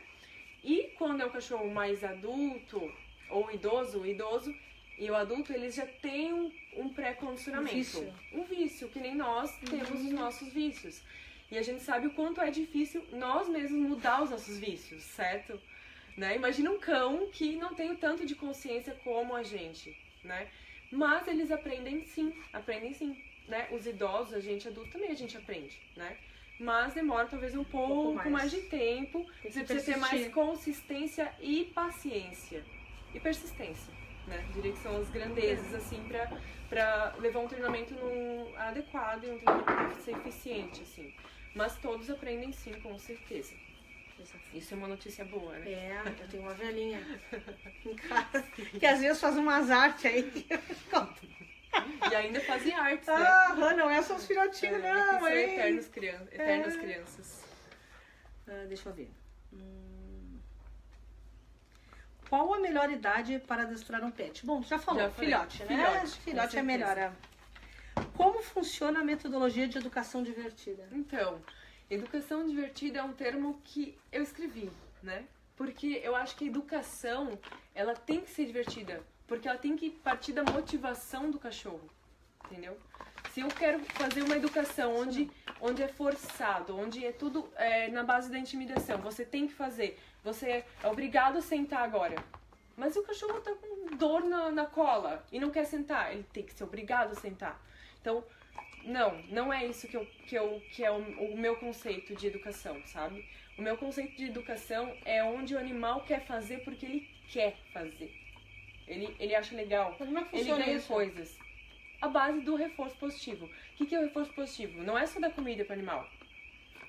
E quando é um cachorro mais adulto, ou o idoso e o adulto, eles já têm um pré-condicionamento. Um vício, que nem nós temos os nossos vícios. E a gente sabe o quanto é difícil nós mesmos mudar os nossos vícios, certo? Né? Imagina um cão que não tem o tanto de consciência como a gente, né? Mas eles aprendem sim, né? Os idosos, a gente adulto também a gente aprende, né? Mas demora talvez um pouco mais de tempo, você precisa ter mais consistência e paciência. E persistência, né? Eu diria que são as grandezas, assim, pra levar um treinamento adequado e um treinamento que seja eficiente, assim. Mas todos aprendem sim, com certeza. Isso é uma notícia boa, né? É, eu tenho uma velhinha em casa que às vezes faz umas artes aí. E ainda fazem artes, né? Ah, não é só os filhotinhos, não, são hein? eternas crianças. Deixa eu ver. Qual a melhor idade para adestrar um pet? Bom, já falou, filhote, né? Filhote é melhor. Como funciona a metodologia de educação divertida? Então, educação divertida é um termo que eu escrevi, né? Porque eu acho que a educação, ela tem que ser divertida. Porque ela tem que partir da motivação do cachorro, entendeu? Se eu quero fazer uma educação onde é forçado, onde é tudo na base da intimidação, você tem que fazer, você é obrigado a sentar agora. Mas se o cachorro tá com dor na cola e não quer sentar, ele tem que ser obrigado a sentar. Então, não é isso que é o meu conceito de educação, sabe? O meu conceito de educação é onde o animal quer fazer porque ele quer fazer. Ele acha legal, ele ganha coisas. A base do reforço positivo. O que é o reforço positivo? Não é só dar comida para o animal.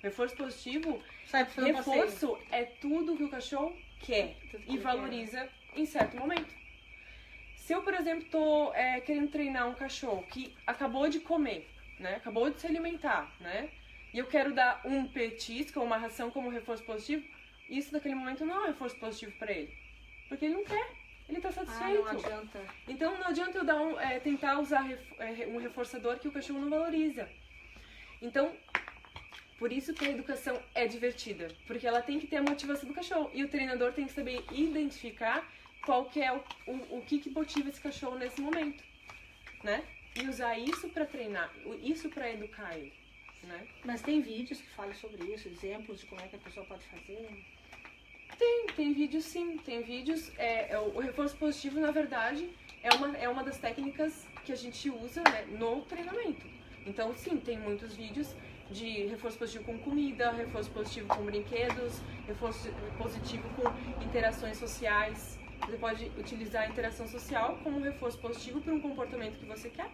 Reforço positivo, reforço é tudo que o cachorro quer e valoriza em certo momento. Se eu, por exemplo, tô querendo treinar um cachorro que acabou de comer, né? Acabou de se alimentar, né? E eu quero dar um petisco ou uma ração como reforço positivo, isso naquele momento não é um reforço positivo para ele. Porque ele não quer. Ele tá satisfeito. Não adianta. Então não adianta eu tentar usar um reforçador que o cachorro não valoriza. Então, por isso que a educação é divertida. Porque ela tem que ter a motivação do cachorro. E o treinador tem que saber identificar qual que é o que motiva esse cachorro nesse momento. Né? E usar isso pra treinar, isso pra educar ele. Né? Mas tem vídeos que falam sobre isso, exemplos de como é que a pessoa pode fazer? Tem vídeos sim, tem vídeos. O reforço positivo, na verdade, é uma das técnicas que a gente usa, né, no treinamento. Então, sim, tem muitos vídeos de reforço positivo com comida, reforço positivo com brinquedos, reforço positivo com interações sociais. Você pode utilizar a interação social como reforço positivo para um comportamento que você quer.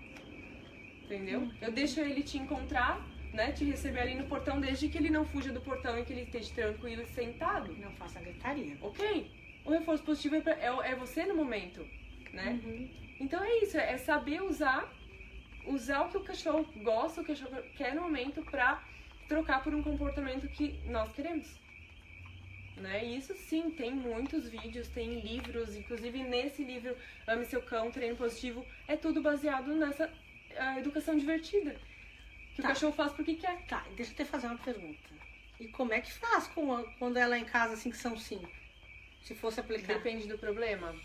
Entendeu? Eu deixo ele te encontrar, né, te receber ali no portão, desde que ele não fuja do portão e que ele esteja tranquilo e sentado. Não faça gritaria. Ok. O reforço positivo é você no momento, né? Então é isso, é saber usar o que o cachorro gosta, o que o cachorro quer no momento pra trocar por um comportamento que nós queremos. Né? E isso sim, tem muitos vídeos, tem livros, inclusive nesse livro Ame Seu Cão, Treino Positivo, é tudo baseado nessa educação divertida. Que o cachorro faz porque quer. Tá, deixa eu te fazer uma pergunta. E como é que faz quando ela é em casa, assim, que são 5? Se fosse aplicar. Depende do problema.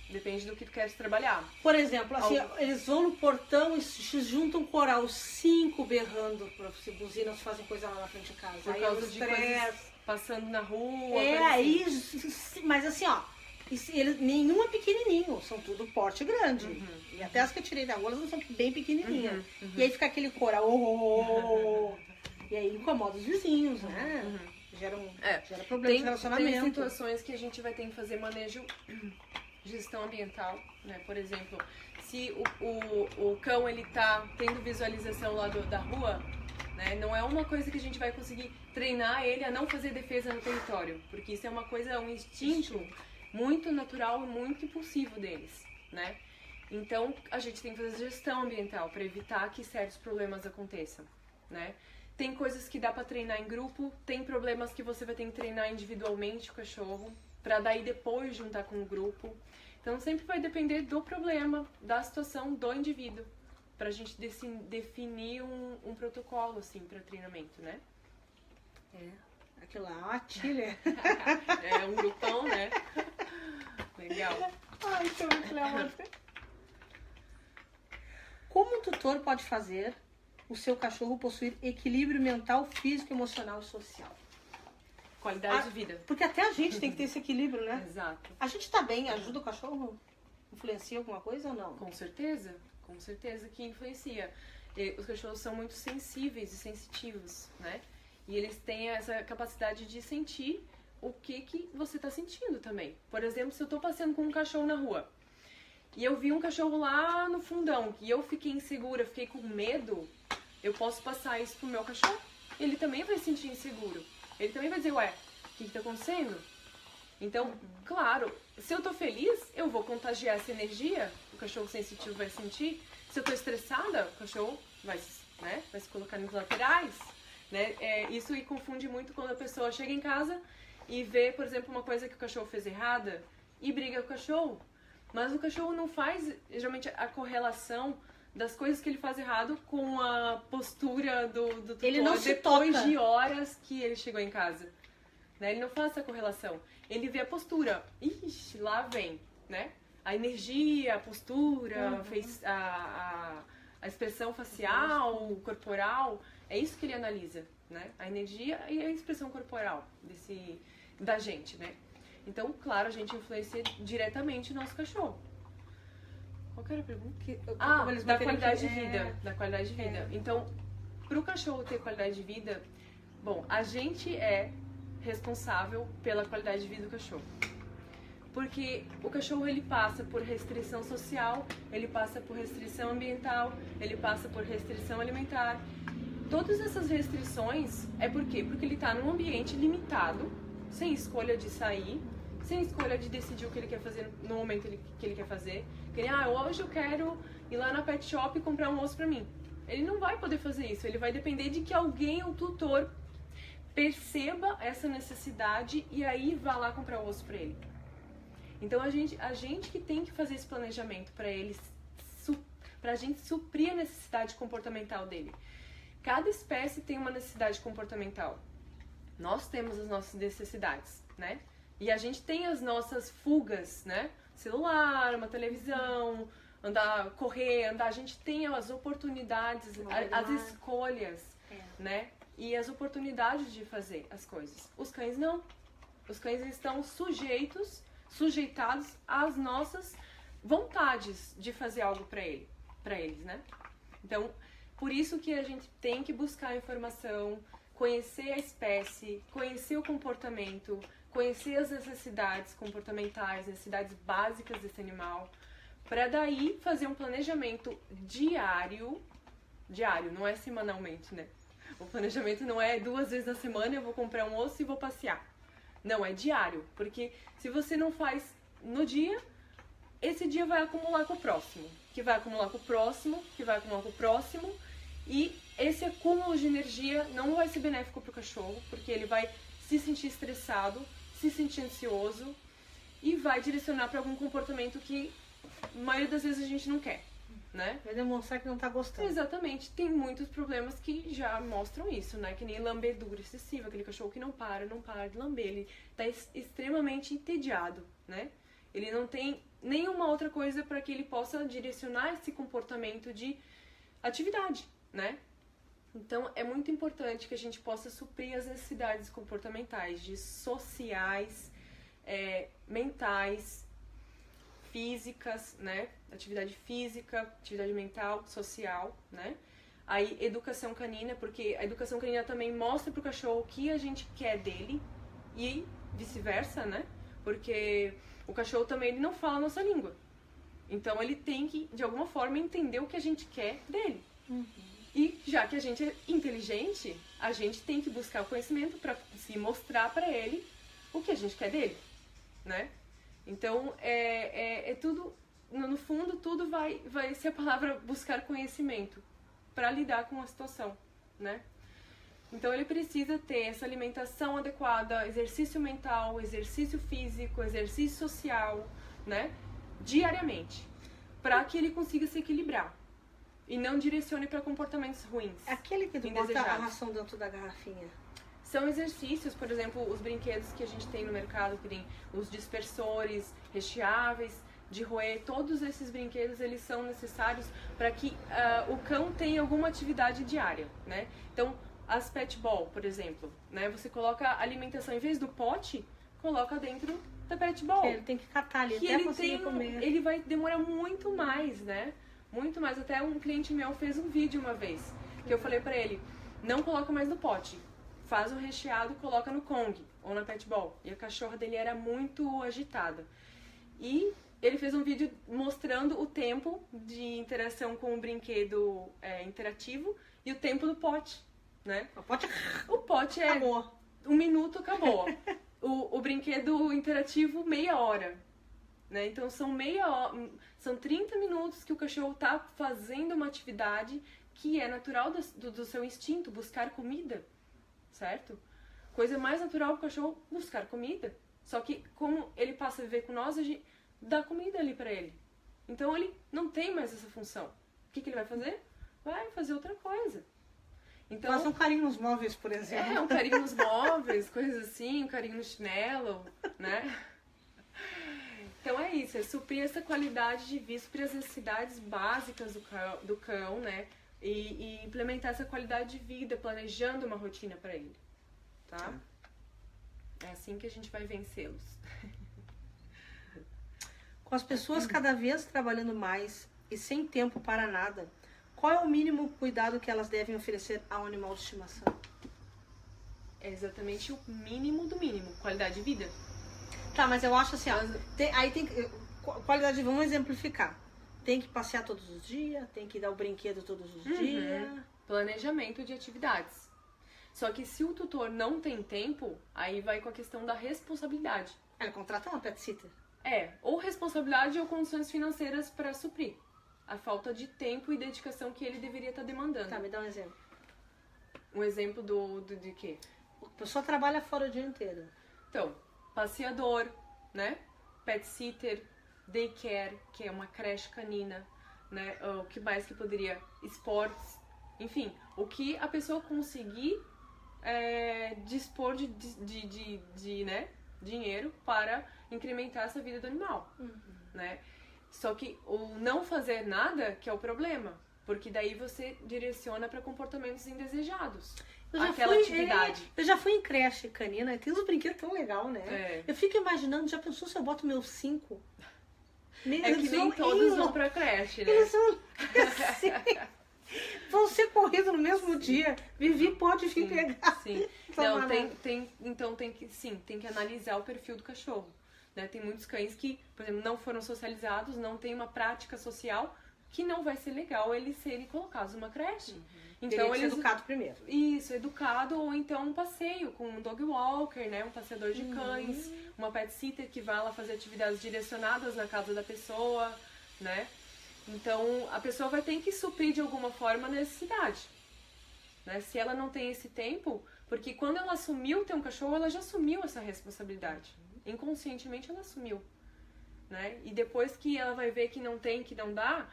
Depende do que tu queres trabalhar. Por exemplo, assim, eles vão no portão e se juntam um coral, 5 berrando, se buzinas fazem coisa lá na frente de casa. Por aí causa de coisas passando na rua. Aí, mas assim, ó, nenhum é pequenininho, são tudo porte grande. E até as que eu tirei da rua, elas não são bem pequenininhas. E aí fica aquele coral, e aí incomoda os vizinhos, né? Gera problema de relacionamento. Tem situações que a gente vai ter que fazer manejo, gestão ambiental, né? Por exemplo, se o cão ele tá tendo visualização lá da rua, né? Não é uma coisa que a gente vai conseguir treinar ele a não fazer defesa no território, porque isso é uma coisa, um instinto muito natural e muito impulsivo deles, né? Então a gente tem que fazer gestão ambiental para evitar que certos problemas aconteçam, né? Tem coisas que dá para treinar em grupo, tem problemas que você vai ter que treinar individualmente o cachorro, para daí depois juntar com o grupo. Então sempre vai depender do problema, da situação do indivíduo, pra gente definir um protocolo, assim, pra treinamento, né? Aquilo lá é uma tilha. É um grupão, né? Legal. Como um tutor pode fazer o seu cachorro possuir equilíbrio mental, físico, emocional e social? Qualidade de vida. Porque até a gente tem que ter esse equilíbrio, né? Exato. A gente tá bem, ajuda o cachorro? Influencia alguma coisa ou não? Com certeza que influencia. Os cachorros são muito sensíveis e sensitivos, né? E eles têm essa capacidade de sentir o que você tá sentindo também. Por exemplo, se eu tô passeando com um cachorro na rua e eu vi um cachorro lá no fundão e eu fiquei insegura, fiquei com medo, eu posso passar isso pro meu cachorro. Ele também vai se sentir inseguro. Ele também vai dizer, ué, o que tá acontecendo? Então, claro, se eu tô feliz, eu vou contagiar essa energia, o cachorro sensitivo vai sentir. Se eu tô estressada, o cachorro vai se colocar nos laterais, né? Isso e confunde muito quando a pessoa chega em casa e vê, por exemplo, uma coisa que o cachorro fez errada e briga com o cachorro. Mas o cachorro não faz, geralmente, a correlação das coisas que ele faz errado com a postura do tutor ele não se depois toca. de horas que ele chegou em casa. Né? Ele não faz essa correlação. Ele vê a postura. Ixi, lá vem, né? A energia, a postura, a expressão facial, corporal. É isso que ele analisa, né? A energia e a expressão corporal da gente, né? Então, claro, a gente influencia diretamente o nosso cachorro. Qual que era a pergunta? Da qualidade de vida. Da qualidade de vida. Então, para o cachorro ter qualidade de vida, bom, a gente é responsável pela qualidade de vida do cachorro. Porque o cachorro, ele passa por restrição social, ele passa por restrição ambiental, ele passa por restrição alimentar. Todas essas restrições é por quê? Porque ele está num ambiente limitado, sem escolha de sair, sem escolha de decidir o que ele quer fazer no momento que ele quer fazer. Que ele, hoje eu quero ir lá na pet shop e comprar um osso pra mim. Ele não vai poder fazer isso, ele vai depender de que alguém, um tutor, perceba essa necessidade e aí vá lá comprar o osso pra ele. Então a gente que tem que fazer esse planejamento pra ele, pra gente suprir a necessidade comportamental dele. Cada espécie tem uma necessidade comportamental. Nós temos as nossas necessidades, né? E a gente tem as nossas fugas, né? Celular, uma televisão, correr, andar. A gente tem as oportunidades, as escolhas, né? E as oportunidades de fazer as coisas. Os cães não. Os cães estão sujeitados às nossas vontades de fazer algo para eles, né? Então, por isso que a gente tem que buscar informação, conhecer a espécie, conhecer o comportamento, conhecer as necessidades comportamentais, necessidades básicas desse animal, para daí fazer um planejamento diário, não é semanalmente, né? O planejamento não é 2 vezes na semana eu vou comprar um osso e vou passear. Não, é diário, porque se você não faz no dia, esse dia vai acumular com o próximo, que vai acumular com o próximo, que vai acumular com o próximo, e esse acúmulo de energia não vai ser benéfico para o cachorro, porque ele vai se sentir estressado, se sentir ansioso e vai direcionar para algum comportamento que a maioria das vezes a gente não quer, né? Vai demonstrar que não tá gostando. Exatamente. Tem muitos problemas que já mostram isso, né? Que nem lambedura excessiva, aquele cachorro que não para de lamber. Ele tá extremamente entediado, né? Ele não tem nenhuma outra coisa para que ele possa direcionar esse comportamento de atividade, né? Então, é muito importante que a gente possa suprir as necessidades comportamentais, sociais, mentais, físicas, né? Atividade física, atividade mental, social, né? Aí, educação canina, porque a educação canina também mostra pro cachorro o que a gente quer dele e vice-versa, né? Porque o cachorro também ele não fala a nossa língua. Então, ele tem que, de alguma forma, entender o que a gente quer dele. E já que a gente é inteligente, a gente tem que buscar o conhecimento para se mostrar para ele o que a gente quer dele, né? Então, tudo, no fundo, tudo vai ser a palavra buscar conhecimento para lidar com a situação, né? Então, ele precisa ter essa alimentação adequada, exercício mental, exercício físico, exercício social, né? Diariamente, para que ele consiga se equilibrar. E não direcione para comportamentos ruins. Aquele que tu bota a ração dentro da garrafinha. São exercícios, por exemplo, os brinquedos que a gente tem no mercado, que tem os dispersores recheáveis, de roer, todos esses brinquedos, eles são necessários para que o cão tenha alguma atividade diária, né? Então, as pet ball, por exemplo, né? Você coloca a alimentação, em vez do pote, coloca dentro da pet ball. Ele tem que catar ali, que até ele conseguir comer. ele vai demorar muito mais, né? Muito mais. Até um cliente meu fez um vídeo uma vez, que eu falei pra ele, não coloca mais no pote. Faz o recheado, coloca no Kong ou na pet ball. E a cachorra dele era muito agitada. E ele fez um vídeo mostrando o tempo de interação com o brinquedo interativo e o tempo do pote, né? O pote é... Acabou. 1 minuto, acabou. O brinquedo interativo, meia hora. Né? Então são 30 minutos que o cachorro tá fazendo uma atividade que é natural do seu instinto, buscar comida. Certo? Coisa mais natural pro cachorro buscar comida. Só que como ele passa a viver com nós, a gente dá comida ali pra ele. Então ele não tem mais essa função. O que ele vai fazer? Vai fazer outra coisa. Então, Faz um carinho nos móveis, por exemplo. um carinho nos móveis, coisas assim, um carinho no chinelo, né? Então é isso, é suprir essa qualidade de vida, suprir as necessidades básicas do cão, né? E implementar essa qualidade de vida, planejando uma rotina para ele, tá? É assim que a gente vai vencê-los. Com as pessoas cada vez trabalhando mais e sem tempo para nada, qual é o mínimo cuidado que elas devem oferecer ao animal de estimação? É exatamente o mínimo do mínimo, qualidade de vida. Tá, mas eu acho assim, ó, aí tem que... Qualidade de vida, vamos exemplificar. Tem que passear todos os dias, tem que dar o brinquedo todos os dias. Planejamento de atividades. Só que se o tutor não tem tempo, aí vai com a questão da responsabilidade. Ela contrata uma pet sitter. Ou responsabilidade ou condições financeiras para suprir a falta de tempo e dedicação que ele deveria estar demandando. Tá, me dá um exemplo. Um exemplo de quê? A pessoa trabalha fora o dia inteiro. Então, passeador, né? Pet sitter, daycare, que é uma creche canina, né? O que mais que poderia? Esportes, enfim, o que a pessoa conseguir dispor de né? Dinheiro para incrementar essa vida do animal, né? Só que o não fazer nada que é o problema, porque daí você direciona para comportamentos indesejados. Atividade. Eu já fui em creche canina, tem uns brinquedos tão legal, né? Eu fico imaginando, já pensou se eu boto meus 5? É que nem todos vão pra creche, né? Eles vão ser corridos no mesmo dia. Vivi pode vir pegar. Sim. Não, tem que analisar o perfil do cachorro. Né? Tem muitos cães que, por exemplo, não foram socializados, não tem uma prática social, que não vai ser legal eles serem colocados numa creche. Então eles educado primeiro. Isso, educado, ou então um passeio com um dog walker, né? Um passeador de cães, uma pet sitter que vai lá fazer atividades direcionadas na casa da pessoa, né? Então a pessoa vai ter que suprir de alguma forma a necessidade, né? Se ela não tem esse tempo, porque quando ela assumiu ter um cachorro, ela já assumiu essa responsabilidade. Inconscientemente ela assumiu, né? E depois que ela vai ver que não tem, que não dá,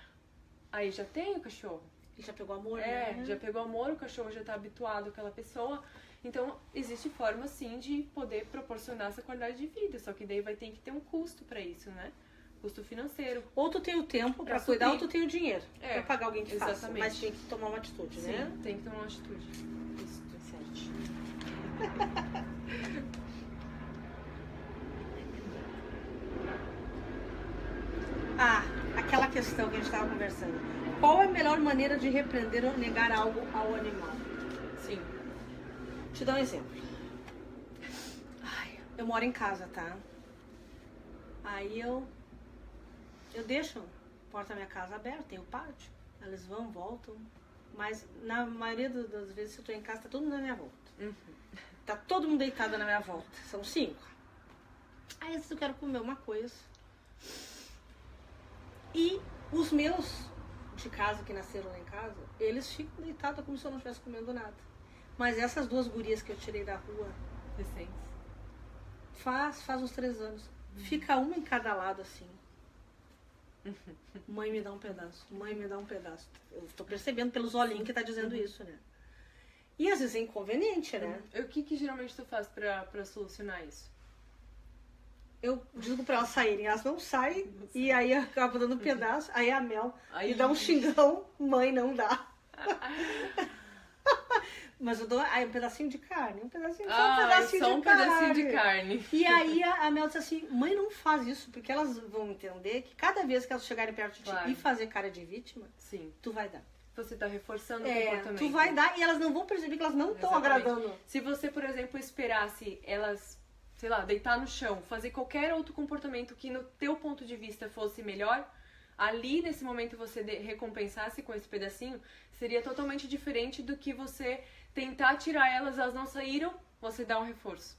aí já tem o cachorro. Ele já pegou amor, né? Já pegou amor, o cachorro já tá habituado àquela pessoa. Então, existe forma, sim, de poder proporcionar essa qualidade de vida. Só que daí vai ter que ter um custo pra isso, né? Custo financeiro. Ou tu tem o tempo pra cuidar, ou tu tem o dinheiro pra pagar alguém que faça. Exatamente. Mas tem que tomar uma atitude, Sim, né? tem que tomar uma atitude. Isso, tá certo. Aquela questão que a gente estava conversando. Qual é a melhor maneira de repreender ou negar algo ao animal? Sim. Te dar um exemplo. Eu moro em casa, tá? Aí eu deixo a porta da minha casa aberta, tem o pátio. Eles vão, voltam. Mas na maioria das vezes que eu tô em casa, tá todo mundo na minha volta. Tá todo mundo deitado na minha volta. São 5. Aí às vezes eu quero comer uma coisa. E os meus de casa, que nasceram lá em casa, eles ficam deitados como se eu não estivesse comendo nada. Mas essas 2 gurias que eu tirei da rua, Recentes. faz uns 3 anos. Fica uma em cada lado assim. Mãe, me dá um pedaço. Mãe, me dá um pedaço. Eu tô percebendo pelos olhinhos que tá dizendo isso, né? E às vezes é inconveniente, né? O que geralmente tu faz pra solucionar isso? eu digo pra elas saírem, elas não saem, e aí eu acabo dando um pedaço, aí a Mel me dá um xingão, mãe, não dá. Mas eu dou aí um pedacinho de carne, um pedacinho, só um pedacinho de carne. E aí a Mel disse assim, mãe, não faz isso, porque elas vão entender que cada vez que elas chegarem perto de ti e fazer cara de vítima, sim, tu vai dar. Você tá reforçando o comportamento. Tu vai dar e elas não vão perceber que elas não estão agradando. Se você, por exemplo, esperasse elas, sei lá, deitar no chão, fazer qualquer outro comportamento que no teu ponto de vista fosse melhor, ali nesse momento você recompensasse com esse pedacinho, seria totalmente diferente do que você tentar tirar elas não saíram, você dá um reforço.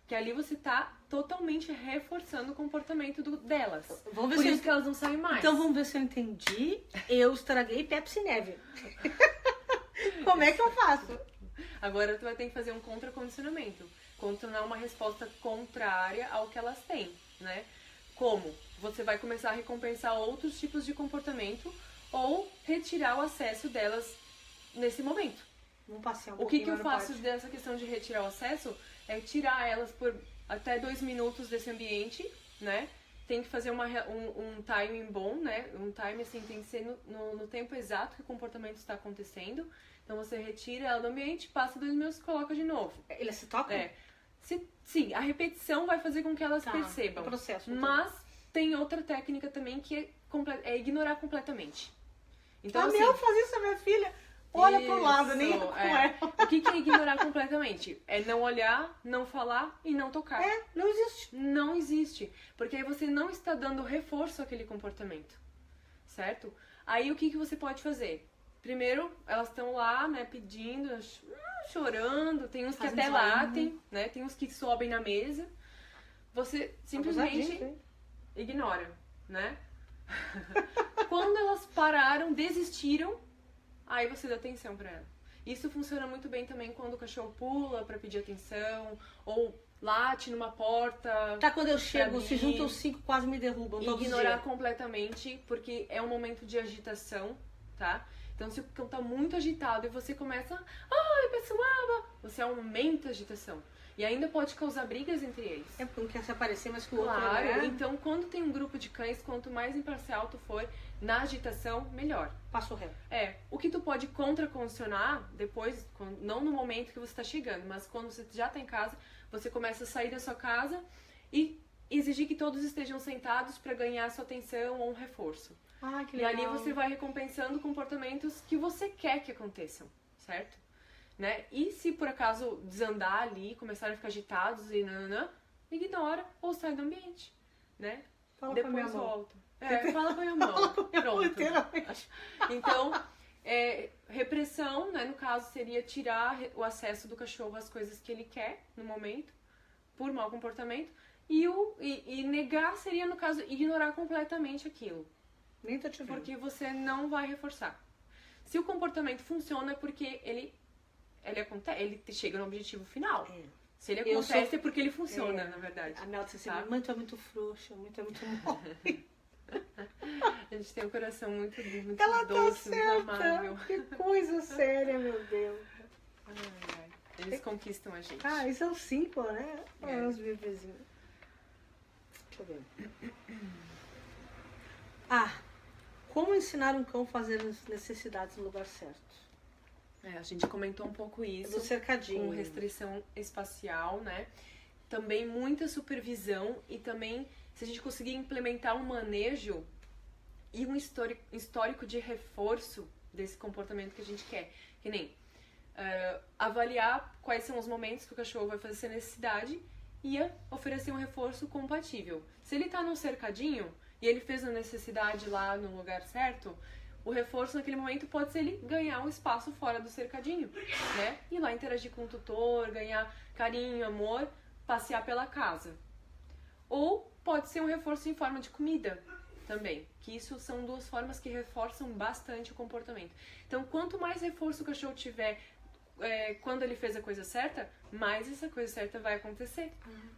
Que ali você tá totalmente reforçando o comportamento delas. Vamos ver Por se isso que elas não saem mais. Então vamos ver se eu entendi. Eu estraguei Pepsi Neve. Como é que eu faço? Agora tu vai ter que fazer um contracondicionamento. Contornar uma resposta contrária ao que elas têm, né? Como? Você vai começar a recompensar outros tipos de comportamento ou retirar o acesso delas nesse momento. Vamos passear O que eu faço dessa questão de retirar o acesso é tirar elas por até 2 minutos desse ambiente, né? Tem que fazer um timing bom, né? Um time, assim, tem que ser no tempo exato que o comportamento está acontecendo. Então você retira ela do ambiente, passa 2 minutos e coloca de novo. Eles se tocam? Sim, a repetição vai fazer com que elas percebam. O processo. Mas tem outra técnica também que é ignorar completamente. Então, a Mel faz isso, a minha filha. Olha pro lado, nem com ela. O que é ignorar completamente? É não olhar, não falar e não tocar. Não existe. Não existe. Porque aí você não está dando reforço àquele comportamento. Certo? Aí o que você pode fazer? Primeiro, elas estão lá, né, pedindo, chorando. Tem uns que até latem, né? Tem uns que sobem na mesa. Você simplesmente ignora, né? Quando elas pararam, desistiram, aí você dá atenção pra ela. Isso funciona muito bem também quando o cachorro pula pra pedir atenção, ou late numa porta. Tá, quando eu chego, se juntam os 5, quase me derrubam. Ignorar completamente, porque é um momento de agitação, tá? Então se o cão tá muito agitado e você começa, ai, pessoal, você aumenta a agitação. E ainda pode causar brigas entre eles. É porque um quer se aparecer, mas que o outro Claro, então quando tem um grupo de cães, quanto mais imparcial tu for na agitação, melhor. Passo reto. O que tu pode contracondicionar depois, não no momento que você tá chegando, mas quando você já tá em casa, você começa a sair da sua casa e exigir que todos estejam sentados para ganhar sua atenção ou um reforço. Ah, que E legal. ali você vai recompensando comportamentos que você quer que aconteçam, certo? Né? E se por acaso desandar ali, começarem a ficar agitados e nananã, ignora ou sai do ambiente, né? Fala Depois com a minha volta. Fala com a minha mão. Pronto. Então, repressão, né, no caso, seria tirar o acesso do cachorro às coisas que ele quer no momento, por mau comportamento, e negar seria, no caso, ignorar completamente aquilo. Nem tô te vendo. Porque você não vai reforçar. Se o comportamento funciona é porque ele chega no objetivo final. Se ele acontece é porque ele funciona, na verdade. A Mel disse assim, mãe, tu é muito frouxa, mãe, tu é muito mole. A gente tem um coração muito Ela doce, tá muito amável. Que coisa séria, meu Deus. Ai. Eles conquistam a gente. E são 5, né? Os bebezinhos. Deixa eu ver. Como ensinar um cão a fazer as necessidades no lugar certo? A gente comentou um pouco isso. Do cercadinho. Com restrição espacial, né? Também muita supervisão e também se a gente conseguir implementar um manejo e um histórico de reforço desse comportamento que a gente quer. Que nem avaliar quais são os momentos que o cachorro vai fazer essa necessidade e oferecer um reforço compatível. Se ele tá num cercadinho e ele fez a necessidade lá no lugar certo, o reforço naquele momento pode ser ele ganhar um espaço fora do cercadinho, né? Ir lá interagir com o tutor, ganhar carinho, amor, passear pela casa. Ou pode ser um reforço em forma de comida também, que isso são 2 formas que reforçam bastante o comportamento. Então, quanto mais reforço o cachorro tiver quando ele fez a coisa certa, mais essa coisa certa vai acontecer,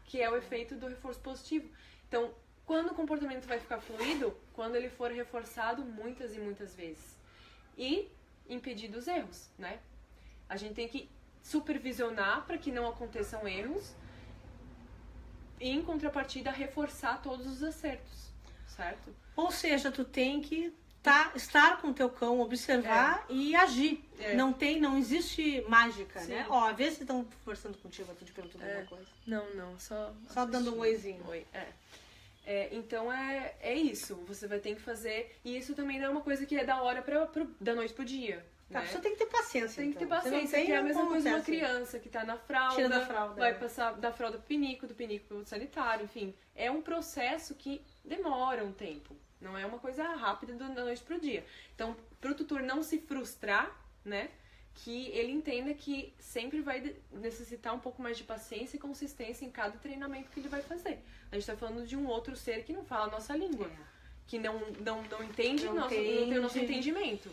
que é o efeito do reforço positivo. Então, quando o comportamento vai ficar fluido? Quando ele for reforçado muitas e muitas vezes. E impedir dos erros, né? A gente tem que supervisionar para que não aconteçam erros, em contrapartida, reforçar todos os acertos, certo? Ou seja, tu tem que estar com o teu cão, observar e agir. Não existe mágica, né? Ó, vê se estão conversando contigo, eu tô te perguntando alguma coisa. Não, só dando um oizinho. Oi, então é isso, você vai ter que fazer, e isso também não é uma coisa que é da hora da noite pro dia. Tá, né? Você tem que ter paciência. Tem que ter paciência, que é a mesma coisa de uma criança que tá na fralda, tira da fralda, vai passar da fralda pro pinico, do pinico pro sanitário, enfim. É um processo que demora um tempo, não é uma coisa rápida da noite pro dia. Então, pro tutor não se frustrar, né, que ele entenda que sempre vai necessitar um pouco mais de paciência e consistência em cada treinamento que ele vai fazer. A gente tá falando de um outro ser que não fala a nossa língua, que não entende, não tem o nosso entendimento.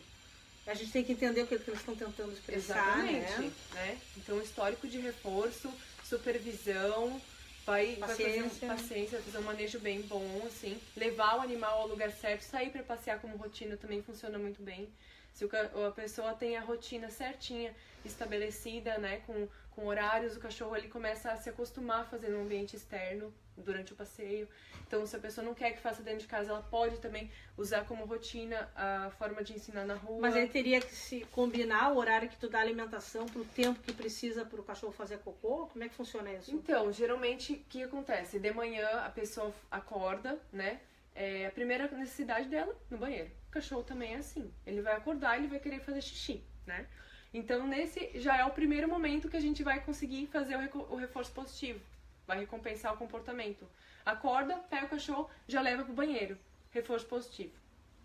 A gente tem que entender o que eles estão tentando expressar. Exatamente, né? Então, histórico de reforço, supervisão, vai fazer paciência, vai fazer um manejo bem bom, assim. Levar o animal ao lugar certo, sair para passear como rotina também funciona muito bem. Se a pessoa tem a rotina certinha, estabelecida, né, com horários, o cachorro ele começa a se acostumar a fazer no ambiente externo durante o passeio. Então, se a pessoa não quer que faça dentro de casa, ela pode também usar como rotina a forma de ensinar na rua. Mas aí teria que se combinar o horário que tu dá alimentação pro tempo que precisa pro cachorro fazer cocô? Como é que funciona isso? Então, geralmente, o que acontece? De manhã a pessoa acorda, né? A primeira necessidade dela, no banheiro. O cachorro também é assim. Ele vai acordar e ele vai querer fazer xixi, né? Então, nesse já é o primeiro momento que a gente vai conseguir fazer o reforço positivo. Vai recompensar o comportamento. Acorda, pega o cachorro, já leva pro banheiro. Reforço positivo,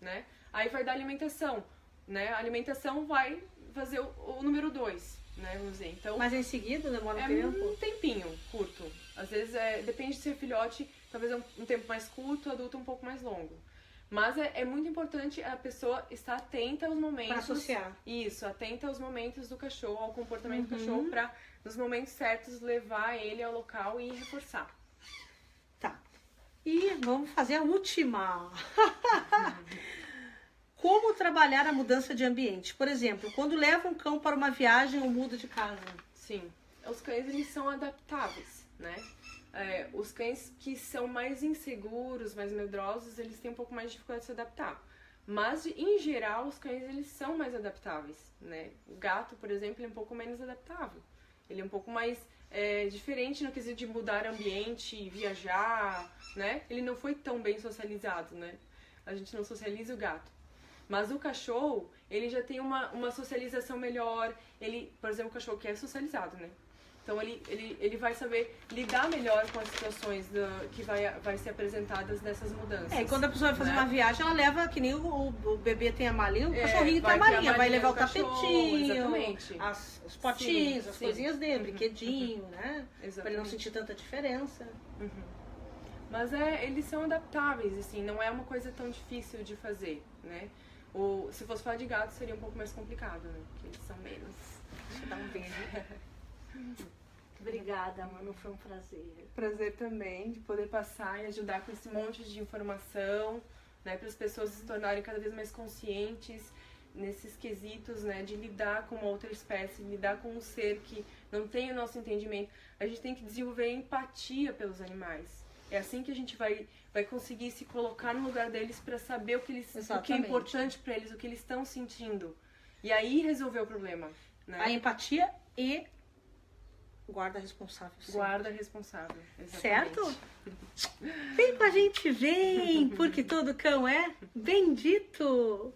né? Aí vai dar alimentação, né? A alimentação vai fazer o número 2, né? Vamos dizer. Então, mas em seguida demora um tempo? Um tempinho curto. Às vezes, depende de ser filhote, talvez um tempo mais curto, adulto um pouco mais longo. Mas é muito importante a pessoa estar atenta aos momentos... Para associar. Isso, atenta aos momentos do cachorro, ao comportamento do cachorro, para, nos momentos certos, levar ele ao local e reforçar. Tá. E vamos fazer a última. Como trabalhar a mudança de ambiente? Por exemplo, quando leva um cão para uma viagem ou muda de casa. Sim. Os cães, eles são adaptáveis, né? Os cães que são mais inseguros, mais medrosos, eles têm um pouco mais de dificuldade de se adaptar. Mas, em geral, os cães, eles são mais adaptáveis, né? O gato, por exemplo, é um pouco menos adaptável. Ele é um pouco mais diferente no quesito de mudar ambiente, viajar, né? Ele não foi tão bem socializado, né? A gente não socializa o gato. Mas o cachorro, ele já tem uma socialização melhor. Ele, por exemplo, o cachorro que é socializado, né? Então ele vai saber lidar melhor com as situações que vai ser apresentadas nessas mudanças. E quando a pessoa vai fazer uma viagem, ela leva, que nem o bebê tem a malinha, o cachorrinho tem a malinha. Vai levar o tapetinho, os potinhos, as coisinhas dele, brinquedinho, né? Exatamente. Pra ele não sentir tanta diferença. Mas eles são adaptáveis, assim, não é uma coisa tão difícil de fazer, né? Se fosse falar de gato, seria um pouco mais complicado, né? Porque eles são menos... Deixa eu dar um beijo. Obrigada, Manu, foi um prazer. Prazer também de poder passar e ajudar com esse monte de informação, né, para as pessoas se tornarem cada vez mais conscientes nesses quesitos, né, de lidar com uma outra espécie, lidar com um ser que não tem o nosso entendimento. A gente tem que desenvolver empatia pelos animais. É assim que a gente vai conseguir se colocar no lugar deles para saber o que é importante para eles, o que eles estão sentindo. E aí resolver o problema, né? A empatia e guarda responsável. Sempre. Guarda responsável, exatamente. Certo? Vem com a gente, vem! Porque todo cão é bendito!